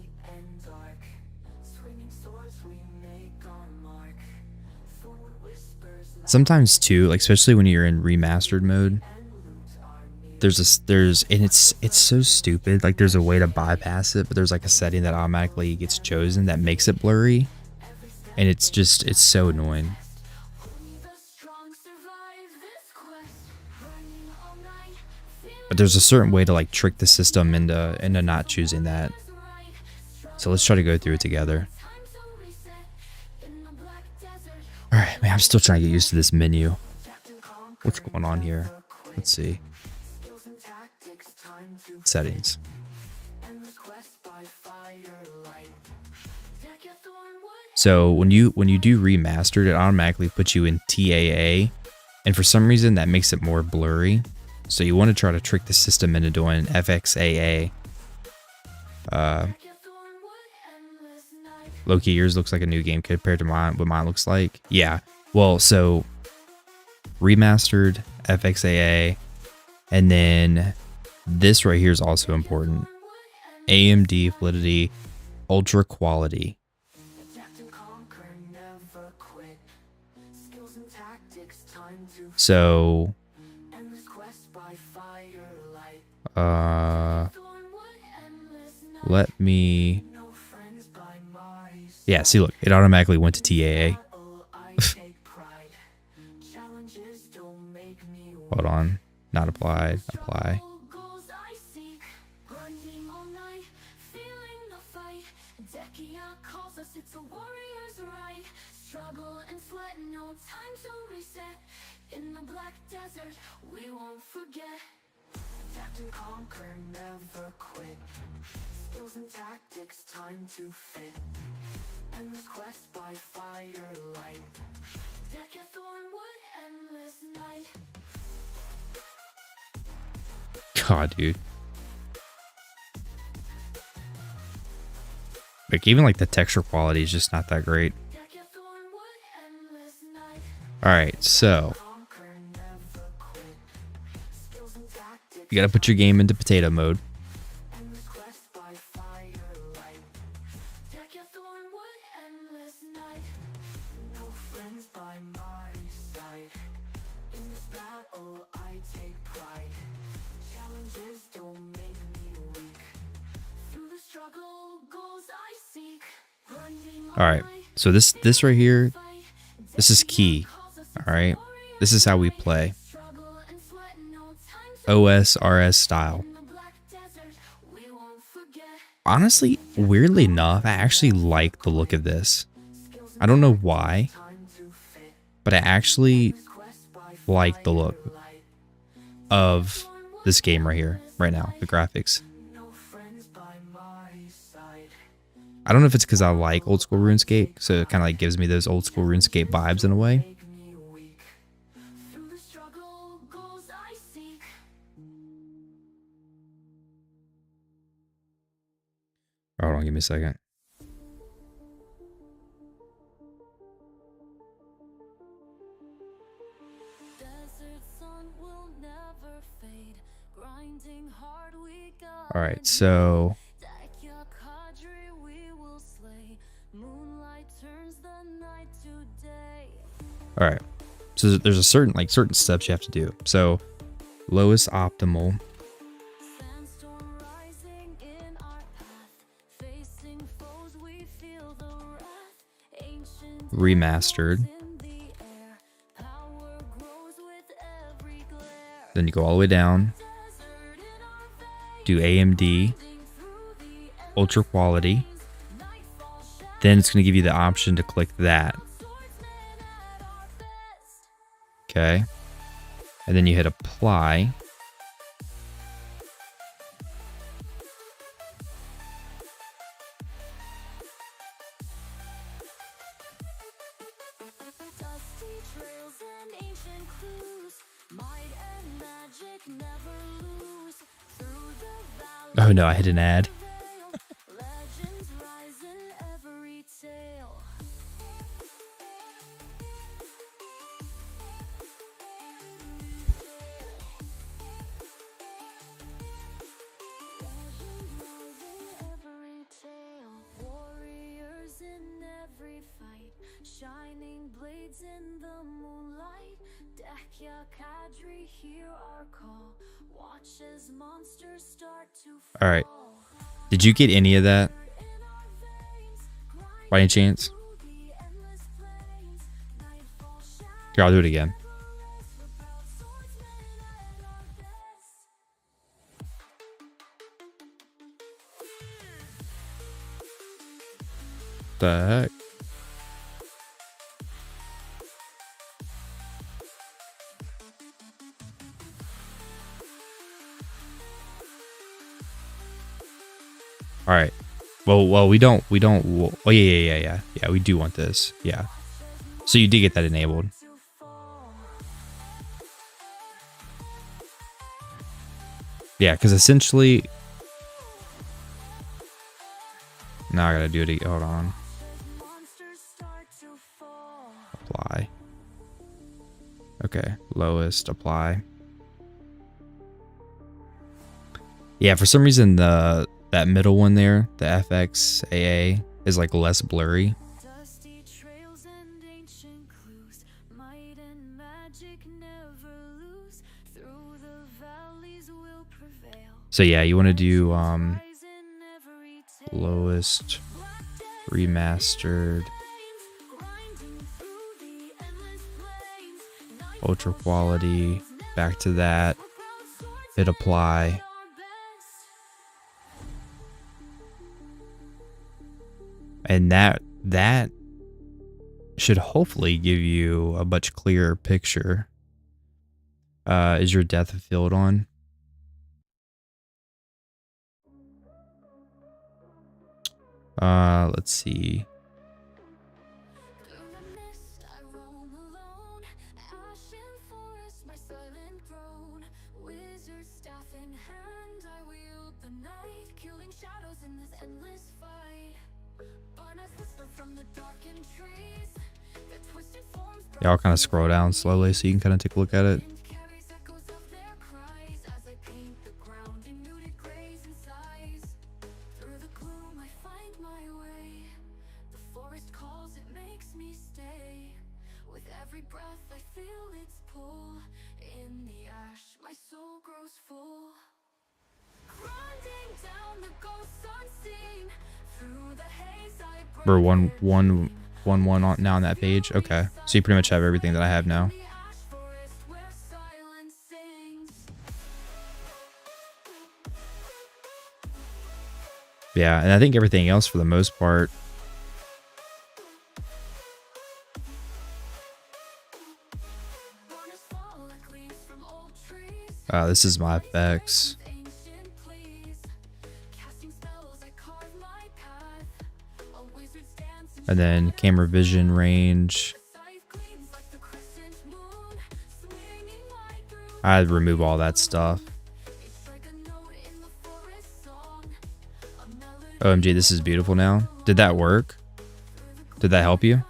Sometimes too, like especially when you're in remastered mode, and it's so stupid. Like there's a way to bypass it, but there's like a setting that automatically gets chosen that makes it blurry, and it's so annoying. But there's a certain way to like trick the system into not choosing that. So let's try to go through it together. Alright, man, I'm still trying to get used to this menu. What's going on here? Let's see. settings. So when you do remastered, it automatically puts you in TAA, and for some reason that makes it more blurry. So you want to try to trick the system into doing FXAA. Loki, yours looks like a new game compared to mine. What mine looks like, yeah. Well, so remastered, FXAA, and then this right here is also important. AMD Validity Ultra Quality. So let me, yeah, see, look, it automatically went to TAA. Hold on, not applied, apply. In the black desert, we won't forget. Adapt and conquer, never quit. Skills and tactics, time to fit. Endless quest by firelight. Decathorn wood, endless night. God, dude. Like, even like the texture quality is just not that great. Alright, so you gotta put your game into potato mode. Alright, so this right here, this is key. Alright, this is how we play. OSRS style. Honestly, weirdly enough, I actually like the look of this. I don't know why, but I actually like the look of this game right here, right now, the graphics. I don't know if it's because I like old school RuneScape, so it kind of like gives me those old school RuneScape vibes in a way. Hold on, give me a second. All right, so all right, so there's a certain steps you have to do. So lowest optimal, remastered, then you go all the way down, do AMD, ultra quality, then it's going to give you the option to click that. Okay, and then you hit apply. Oh no, I hit an ad. Shining blades in the moonlight. Dekia Kadri, hear our call. Watch as monsters start to fall. All right, did you get any of that by any chance? Here, I'll do it again. The heck? All right. Well, we don't. Oh yeah. We do want this. Yeah. So you did get that enabled. Yeah, because essentially. Now I gotta do it again. Hold on. Apply. Okay, lowest, apply. Yeah, for some reason that middle one there, the FXAA, is like less blurry. So yeah, you want to do lowest, remastered, ultra quality, back to that, hit apply. And that should hopefully give you a much clearer picture. Is your depth of field on? Let's see. Yeah, I'll kind of scroll down slowly so you can kind of take a look at it. We're one on now on that page. Okay, so you pretty much have everything that I have now. Yeah, and I think everything else for the most part. This is my effects. And then camera vision range. I'd remove all that stuff. OMG, this is beautiful now. Did that work? Did that help you?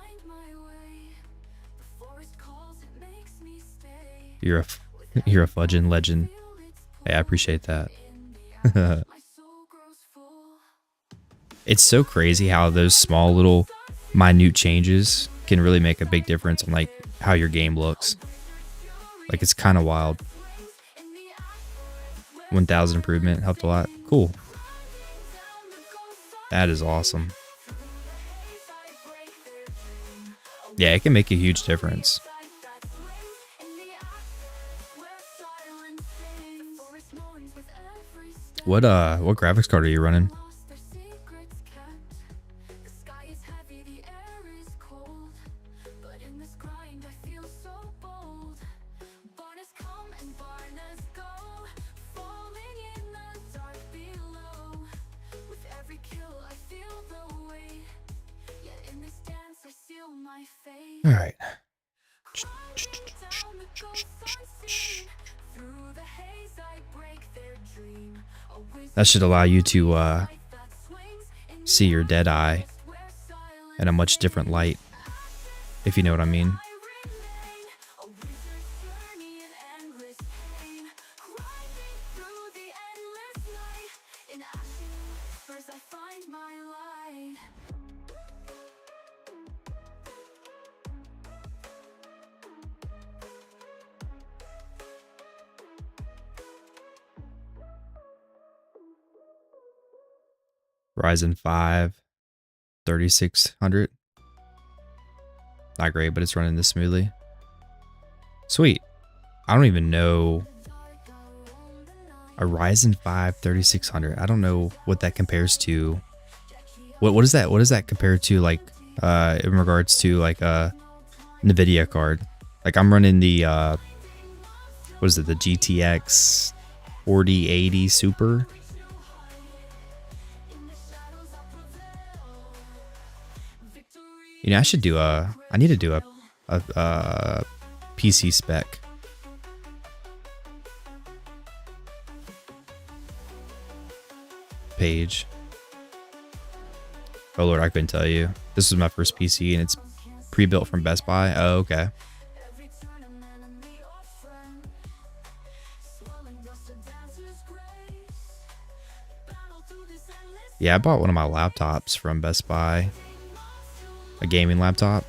You're a fudging legend. Hey, I appreciate that. It's so crazy how those small little minute changes can really make a big difference on like how your game looks. Like it's kind of wild. 1000 improvement helped a lot. Cool. That is awesome. Yeah, it can make a huge difference. What graphics card are you running? All right. That should allow you to see your dead eye in a much different light, if you know what I mean. Ryzen 5 3600. Not great, but it's running this smoothly. Sweet. I don't even know a Ryzen 5 3600. I don't know what that compares to. What is that? What does that compare to, like in regards to like a NVIDIA card? Like I'm running the what is it? The GTX 4080 Super. You know, I need to do a PC spec page. Oh Lord, I couldn't tell you. This is my first PC and it's pre-built from Best Buy. Oh, okay. Yeah, I bought one of my laptops from Best Buy, a gaming laptop,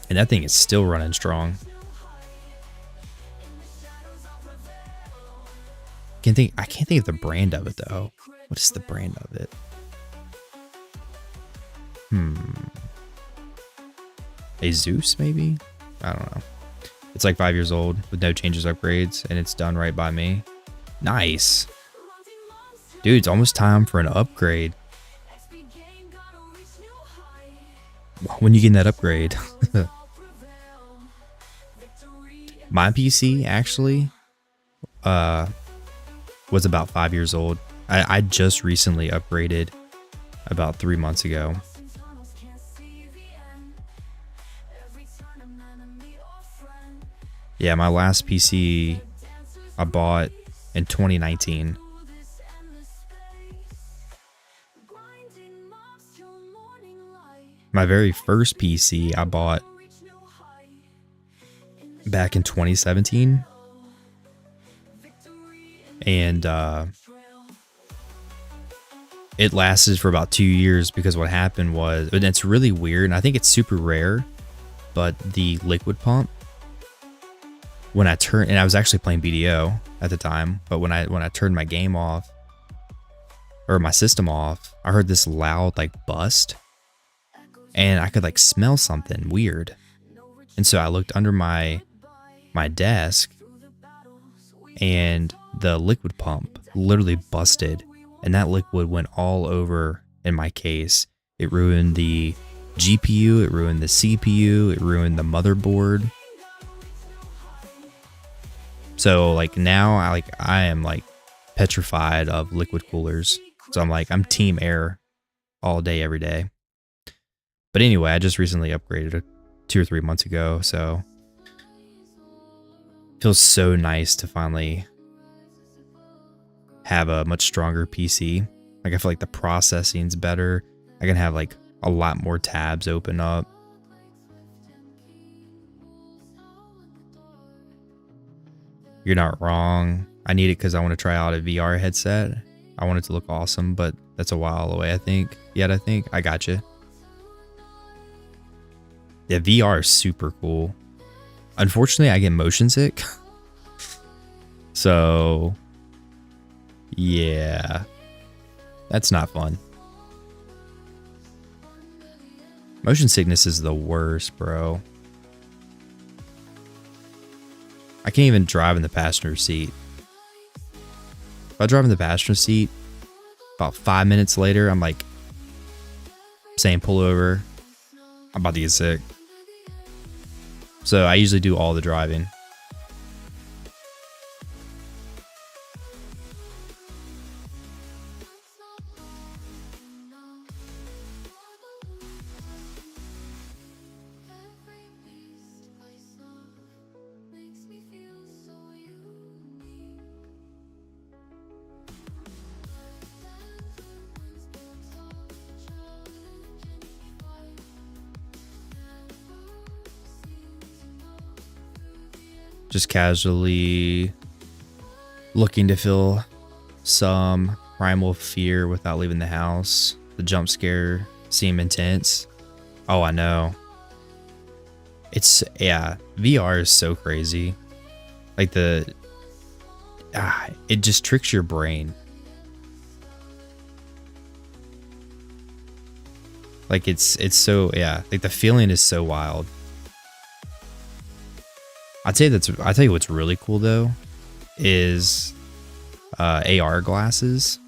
and that thing is still running strong. I can't think of the brand of it though. What is the brand of it? Asus maybe? I don't know. It's like 5 years old with no changes, upgrades, and it's done right by me. Nice. Dude, it's almost time for an upgrade. When you get that upgrade? My PC actually was about 5 years old. I just recently upgraded about 3 months ago. Yeah, my last PC I bought in 2019. My very first PC I bought back in 2017. And it lasted for about 2 years because what happened was, and it's really weird, and I think it's super rare, but the liquid pump, when I turned, and I was actually playing BDO at the time, but when I turned my game off, or my system off, I heard this loud like bust, and I could like smell something weird. And so I looked under my desk, and the liquid pump literally busted, and that liquid went all over in my case. It ruined the GPU, it ruined the CPU, it ruined the motherboard. So like now I am like petrified of liquid coolers. So I'm team air all day, every day. But anyway, I just recently upgraded 2 or 3 months ago, so it feels so nice to finally have a much stronger PC. Like I feel like the processing's better. I can have like a lot more tabs open up. You're not wrong. I need it because I want to try out a VR headset. I want it to look awesome, but that's a while away, I think. I got you. Yeah, VR is super cool. Unfortunately, I get motion sick. So, yeah. That's not fun. Motion sickness is the worst, bro. I can't even drive in the passenger seat. If I drive in the passenger seat, about 5 minutes later, I'm like saying pull over. I'm about to get sick. So I usually do all the driving. Just casually looking to feel some primal fear without leaving the house. The jump scare seem intense. Oh, I know. Yeah, VR is so crazy. Like it just tricks your brain. Like it's so, yeah, like the feeling is so wild. I'll tell you what's really cool though is AR glasses.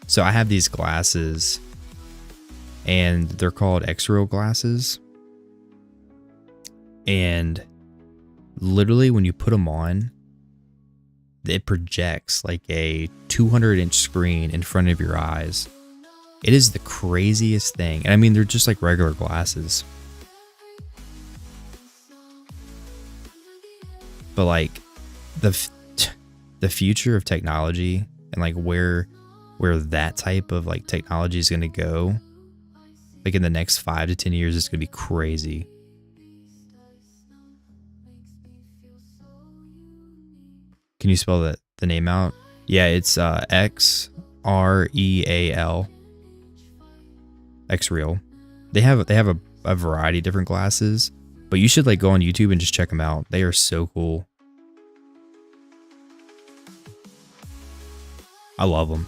So I have these glasses and they're called X-ray glasses. And literally when you put them on, it projects like a 200-inch screen in front of your eyes. It is the craziest thing. And I mean, they're just like regular glasses. But like the future of technology and like where that type of like technology is going to go, like in the next 5 to 10 years, it's going to be crazy. Can you spell the name out? Yeah, it's XREAL. X-Real. They have a variety of different glasses, but you should like go on YouTube and just check them out. They are so cool. I love them.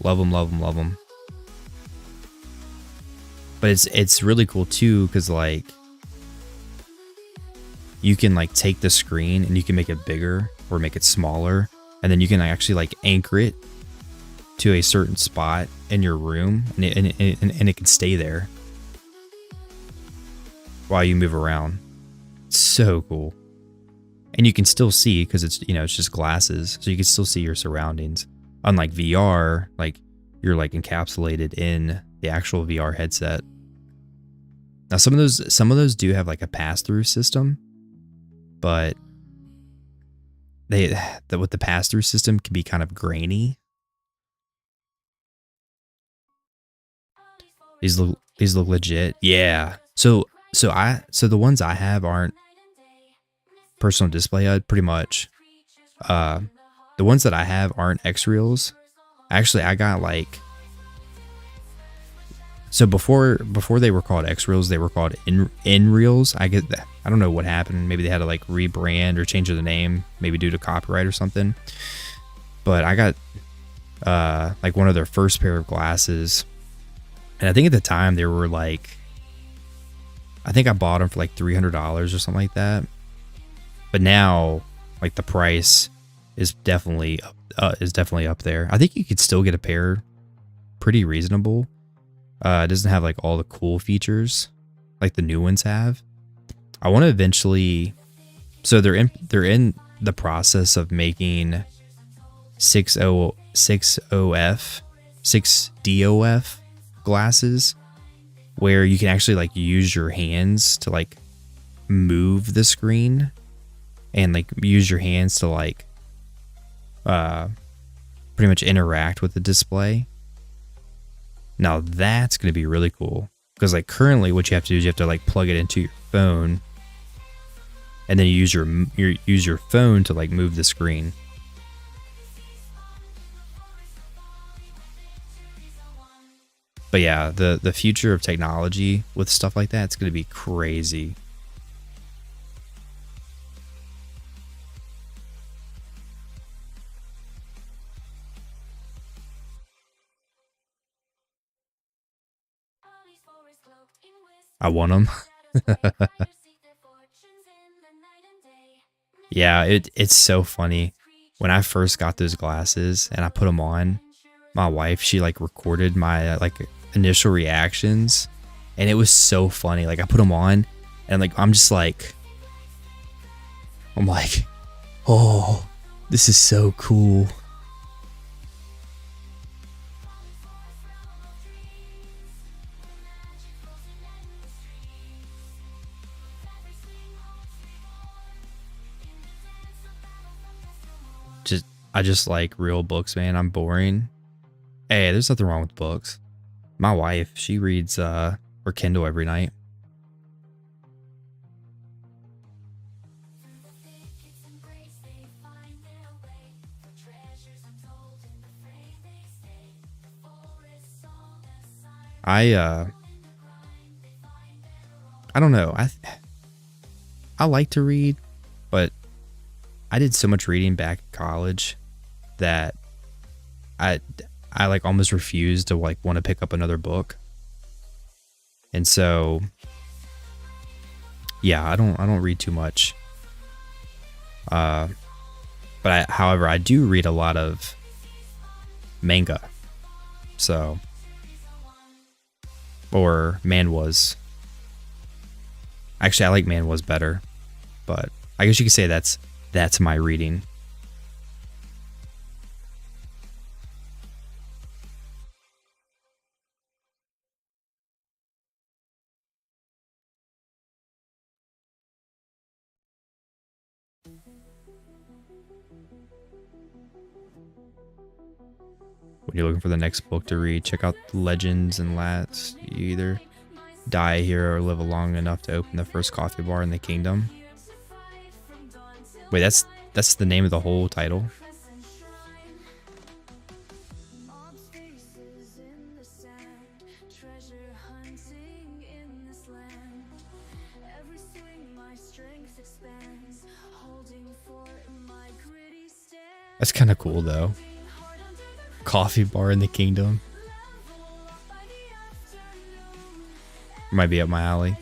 Love them, love them, love them. But it's really cool too, because like you can like take the screen and you can make it bigger or make it smaller, and then you can actually like anchor it to a certain spot in your room, and it can stay there while you move around. It's so cool. And you can still see, because it's, you know, it's just glasses, so you can still see your surroundings. Unlike VR, like you're like encapsulated in the actual VR headset. Now some of those do have like a pass-through system, but with the pass-through system can be kind of grainy. These look legit. Yeah. So the ones I have aren't personal display HUD, pretty much. The ones that I have aren't X-Reals. Actually, I got like, so before they were called X-Reals, they were called N-Reals. I get that. I don't know what happened. Maybe they had to like rebrand or change the name, maybe due to copyright or something. But I got like one of their first pair of glasses, and I think at the time they were like, I think I bought them for like $300 or something like that. But now, like the price is definitely up there. I think you could still get a pair pretty reasonable. It doesn't have like all the cool features like the new ones have. I want to eventually, so they're in the process of making 6DOF glasses, where you can actually like use your hands to like move the screen, and like use your hands to like pretty much interact with the display. Now that's going to be really cool, because like currently what you have to do is you have to like plug it into your phone, and then you use your phone to like move the screen. But yeah, the future of technology with stuff like that, it's going to be crazy. I want them. Yeah, it's so funny. When I first got those glasses and I put them on, my wife, she like recorded my like initial reactions, and it was so funny. Like I put them on, and like I'm like, oh, this is so cool. I just like real books, man. I'm boring. Hey, there's nothing wrong with books. My wife, she reads her Kindle every night. I don't know. I like to read, but I did so much reading back in college that I like almost refused to like want to pick up another book. And so yeah, I don't read too much. But however, I do read a lot of manga. So, or manhwas. Actually, I like manhwas better, but I guess you could say that's my reading. When you're looking for the next book to read, check out Legends and Lats. You either die here or live long enough to open the first coffee bar in the kingdom. Wait, that's the name of the whole title? That's kind of cool though. Coffee bar in the kingdom. Might be up my alley.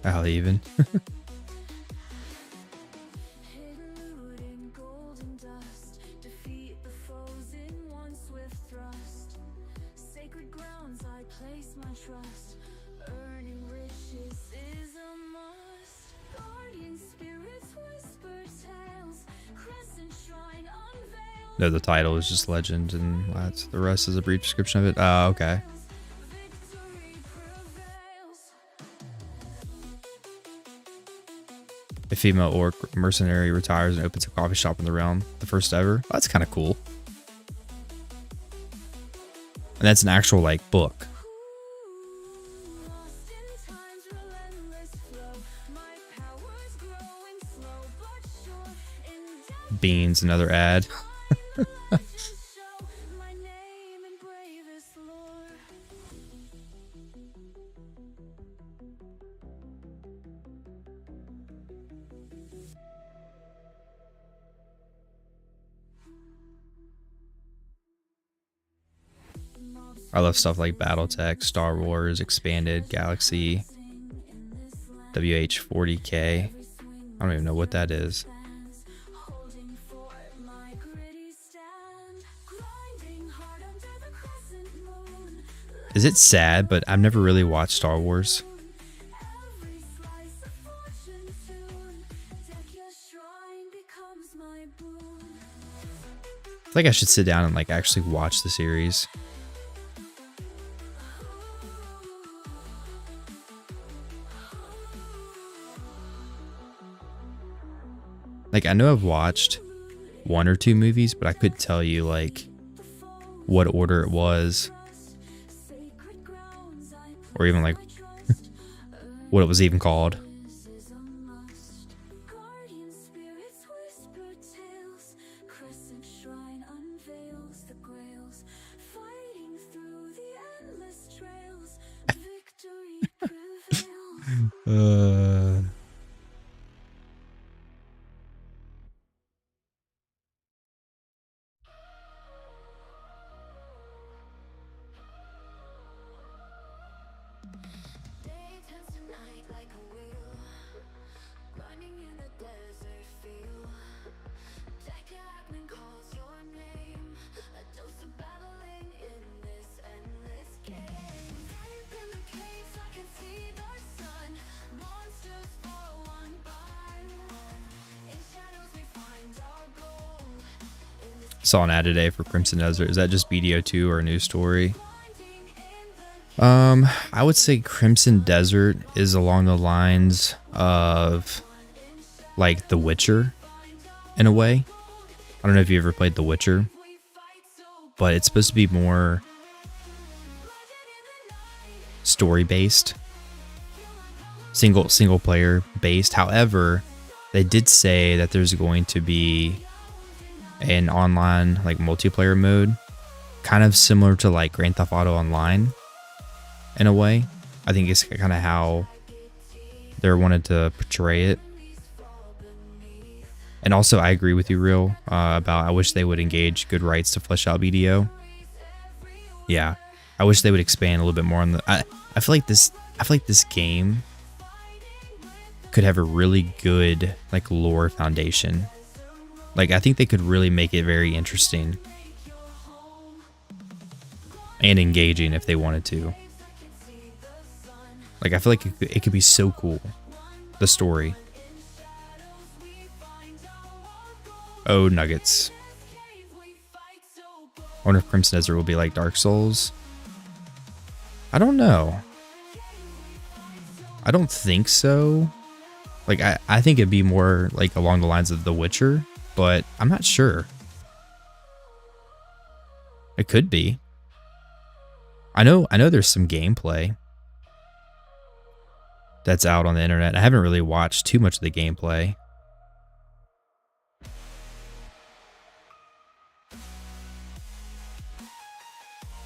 Alley even. No, the title is just Legend and Lats. The rest is a brief description of it. Oh, okay. A female orc mercenary retires and opens a coffee shop in the realm. The first ever. Oh, that's kind of cool. And that's an actual, like, book. Beans, another ad. I love stuff like Battletech, Star Wars, Expanded, Galaxy, WH40K. I don't even know what that is. Is it sad? But I've never really watched Star Wars. I feel like I should sit down and like actually watch the series. Like, I know I've watched 1 or 2 movies, but I couldn't tell you like what order it was. Or even like what it was even called. Saw an ad today for Crimson Desert. Is that just BDO 2 or a new story? I would say Crimson Desert is along the lines of like The Witcher in a way. I don't know if you ever played The Witcher, but it's supposed to be more story based, single player based. However, they did say that there's going to be an online like multiplayer mode, kind of similar to like Grand Theft Auto Online in a way. I think it's kind of how they're wanted to portray it. And also, I agree with you, Real, about I wish they would engage good rights to flesh out BDO. Yeah, I wish they would expand a little bit more on the. I feel like this game could have a really good like lore foundation. Like, I think they could really make it very interesting and engaging if they wanted to. Like, I feel like it could be so cool, the story. Oh, nuggets. I wonder if Crimson Desert will be like Dark Souls. I don't know. I don't think so. Like, I think it'd be more like along the lines of The Witcher, but I'm not sure. It could be. I know there's some gameplay that's out on the internet. I haven't really watched too much of the gameplay.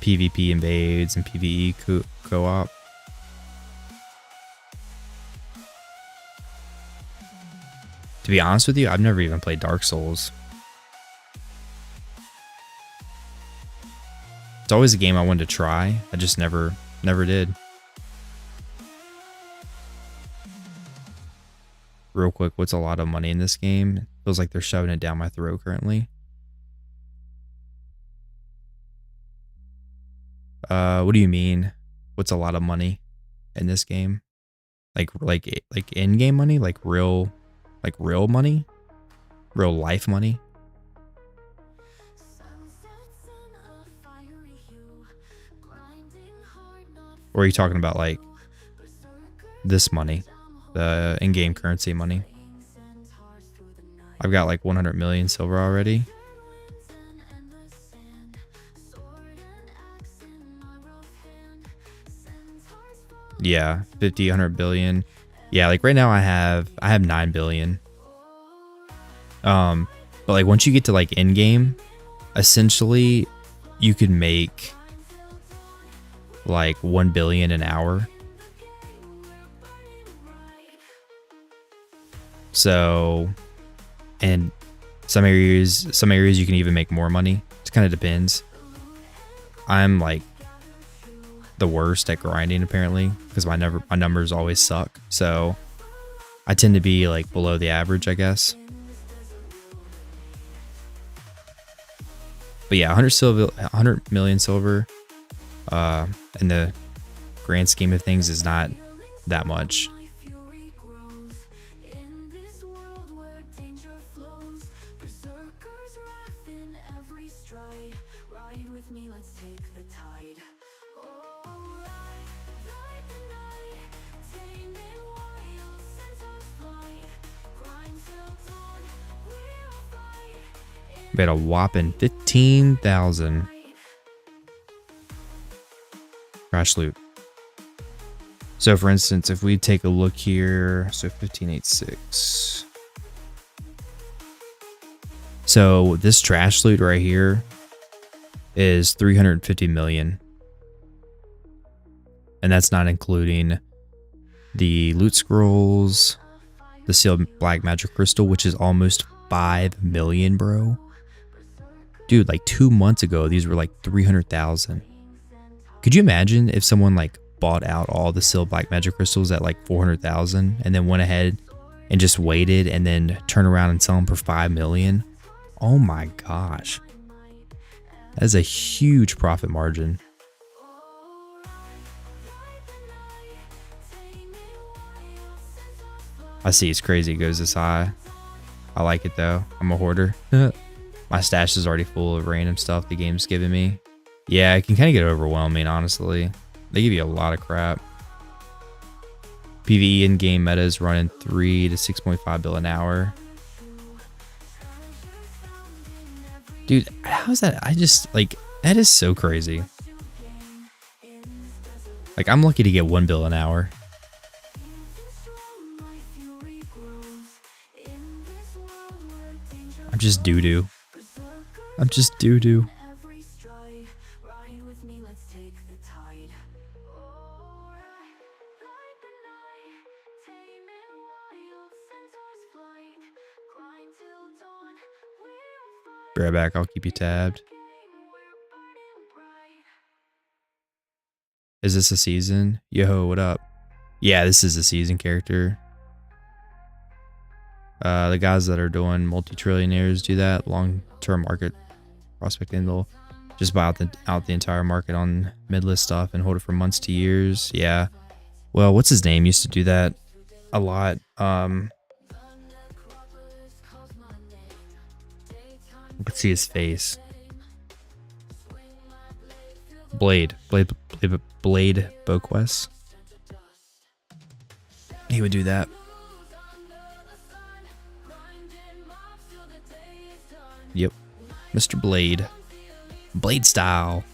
PvP invades and PvE co-op. To be honest with you, I've never even played Dark Souls. It's always a game I wanted to try. I just never did. Real quick, what's a lot of money in this game? Feels like they're shoving it down my throat currently. What do you mean? What's a lot of money in this game? Like in-game money? Like real money? Real life money? Or are you talking about like this money? The in-game currency money? I've got like 100 million silver already. Yeah, 50, 100 billion. Yeah, like right now I have 9 billion. But like once you get to like in game, essentially you could make like 1 billion an hour. So, and some areas you can even make more money. It kind of depends. I'm like the worst at grinding apparently because my numbers always suck. So I tend to be like below the average, I guess. But yeah, 100 million silver in the grand scheme of things is not that much. We had a whopping 15,000. Crash loot. So for instance, if we take a look here, so 1586. So this trash loot right here is 350 million. And that's not including the loot scrolls, the sealed black magic crystal, which is almost 5 million, bro. Dude, like 2 months ago, these were like 300,000. Could you imagine if someone like bought out all the sealed black magic crystals at like 400,000 and then went ahead and just waited and then turn around and sell them for 5 million? Oh my gosh. That is a huge profit margin. I see it's crazy. It goes this high. I like it though. I'm a hoarder. My stash is already full of random stuff the game's giving me. Yeah, it can kind of get overwhelming, honestly. They give you a lot of crap. PvE in-game meta is running 3 to 6.5 bill an hour. Dude, how's that? I just, like, that is so crazy. Like, I'm lucky to get 1 bill an hour. I'm just doo-doo. I'm just doo-doo. Be right back, I'll keep you tabbed. Is this a season? Yo, what up? Yeah, this is a season character. The guys that are doing multi-trillionaires do that. Long-term market prospecting, they'll just buy out the entire market on mid-list stuff and hold it for months to years. Yeah. Well, what's his name? Used to do that a lot. I could see his face. Blade Boquest. He would do that. Yep. Mr. Blade. Blade style.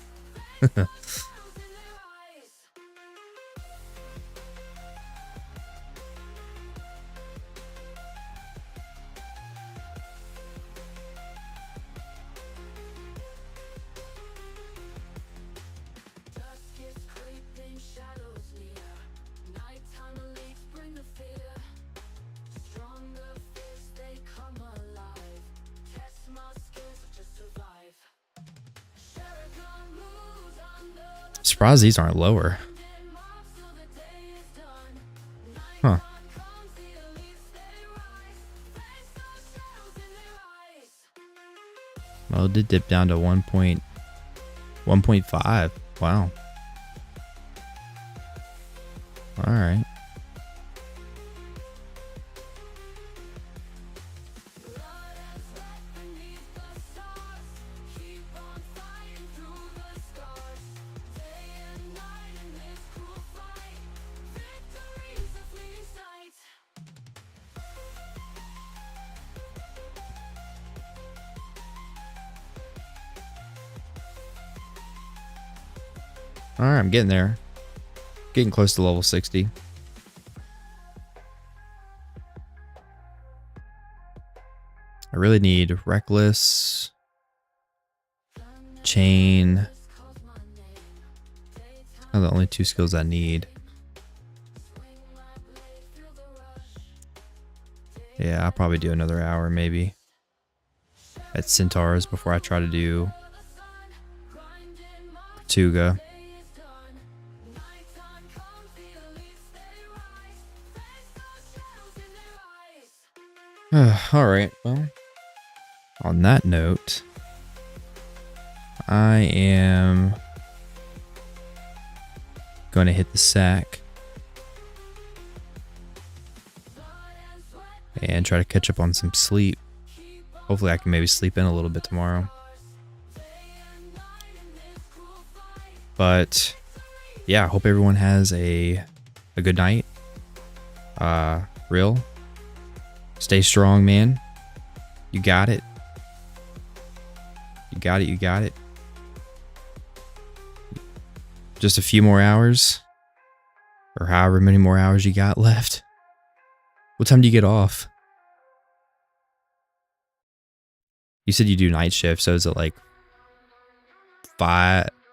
Surprised these aren't lower. Huh. Well, it did dip down to 1.5. Wow. All right. Alright, I'm getting there. Getting close to level 60. I really need Reckless, Chain. Are the only 2 skills I need. Yeah, I'll probably do another hour maybe at Centaurs before I try to do Tortuga. Alright, well, on that note, I am going to hit the sack and try to catch up on some sleep. Hopefully I can maybe sleep in a little bit tomorrow. But yeah, I hope everyone has a good night. Real. Stay strong, man. You got it. You got it, you got it. Just a few more hours. Or however many more hours you got left. What time do you get off? You said you do night shift, so is it like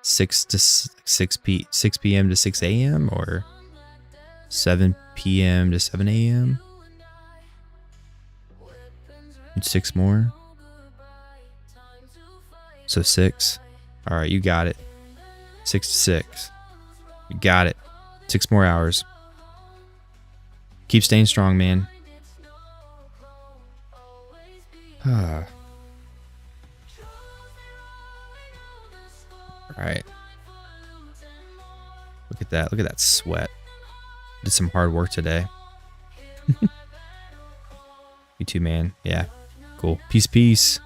6 p.m. to 6 a.m. or 7 p.m. to 7 a.m.? And 6 more. So 6. Alright, you got it. 6 to 6. You got it. 6 more hours. Keep staying strong, man. Alright. Look at that. Look at that sweat. Did some hard work today. You too, man. Yeah. Cool. Peace, peace.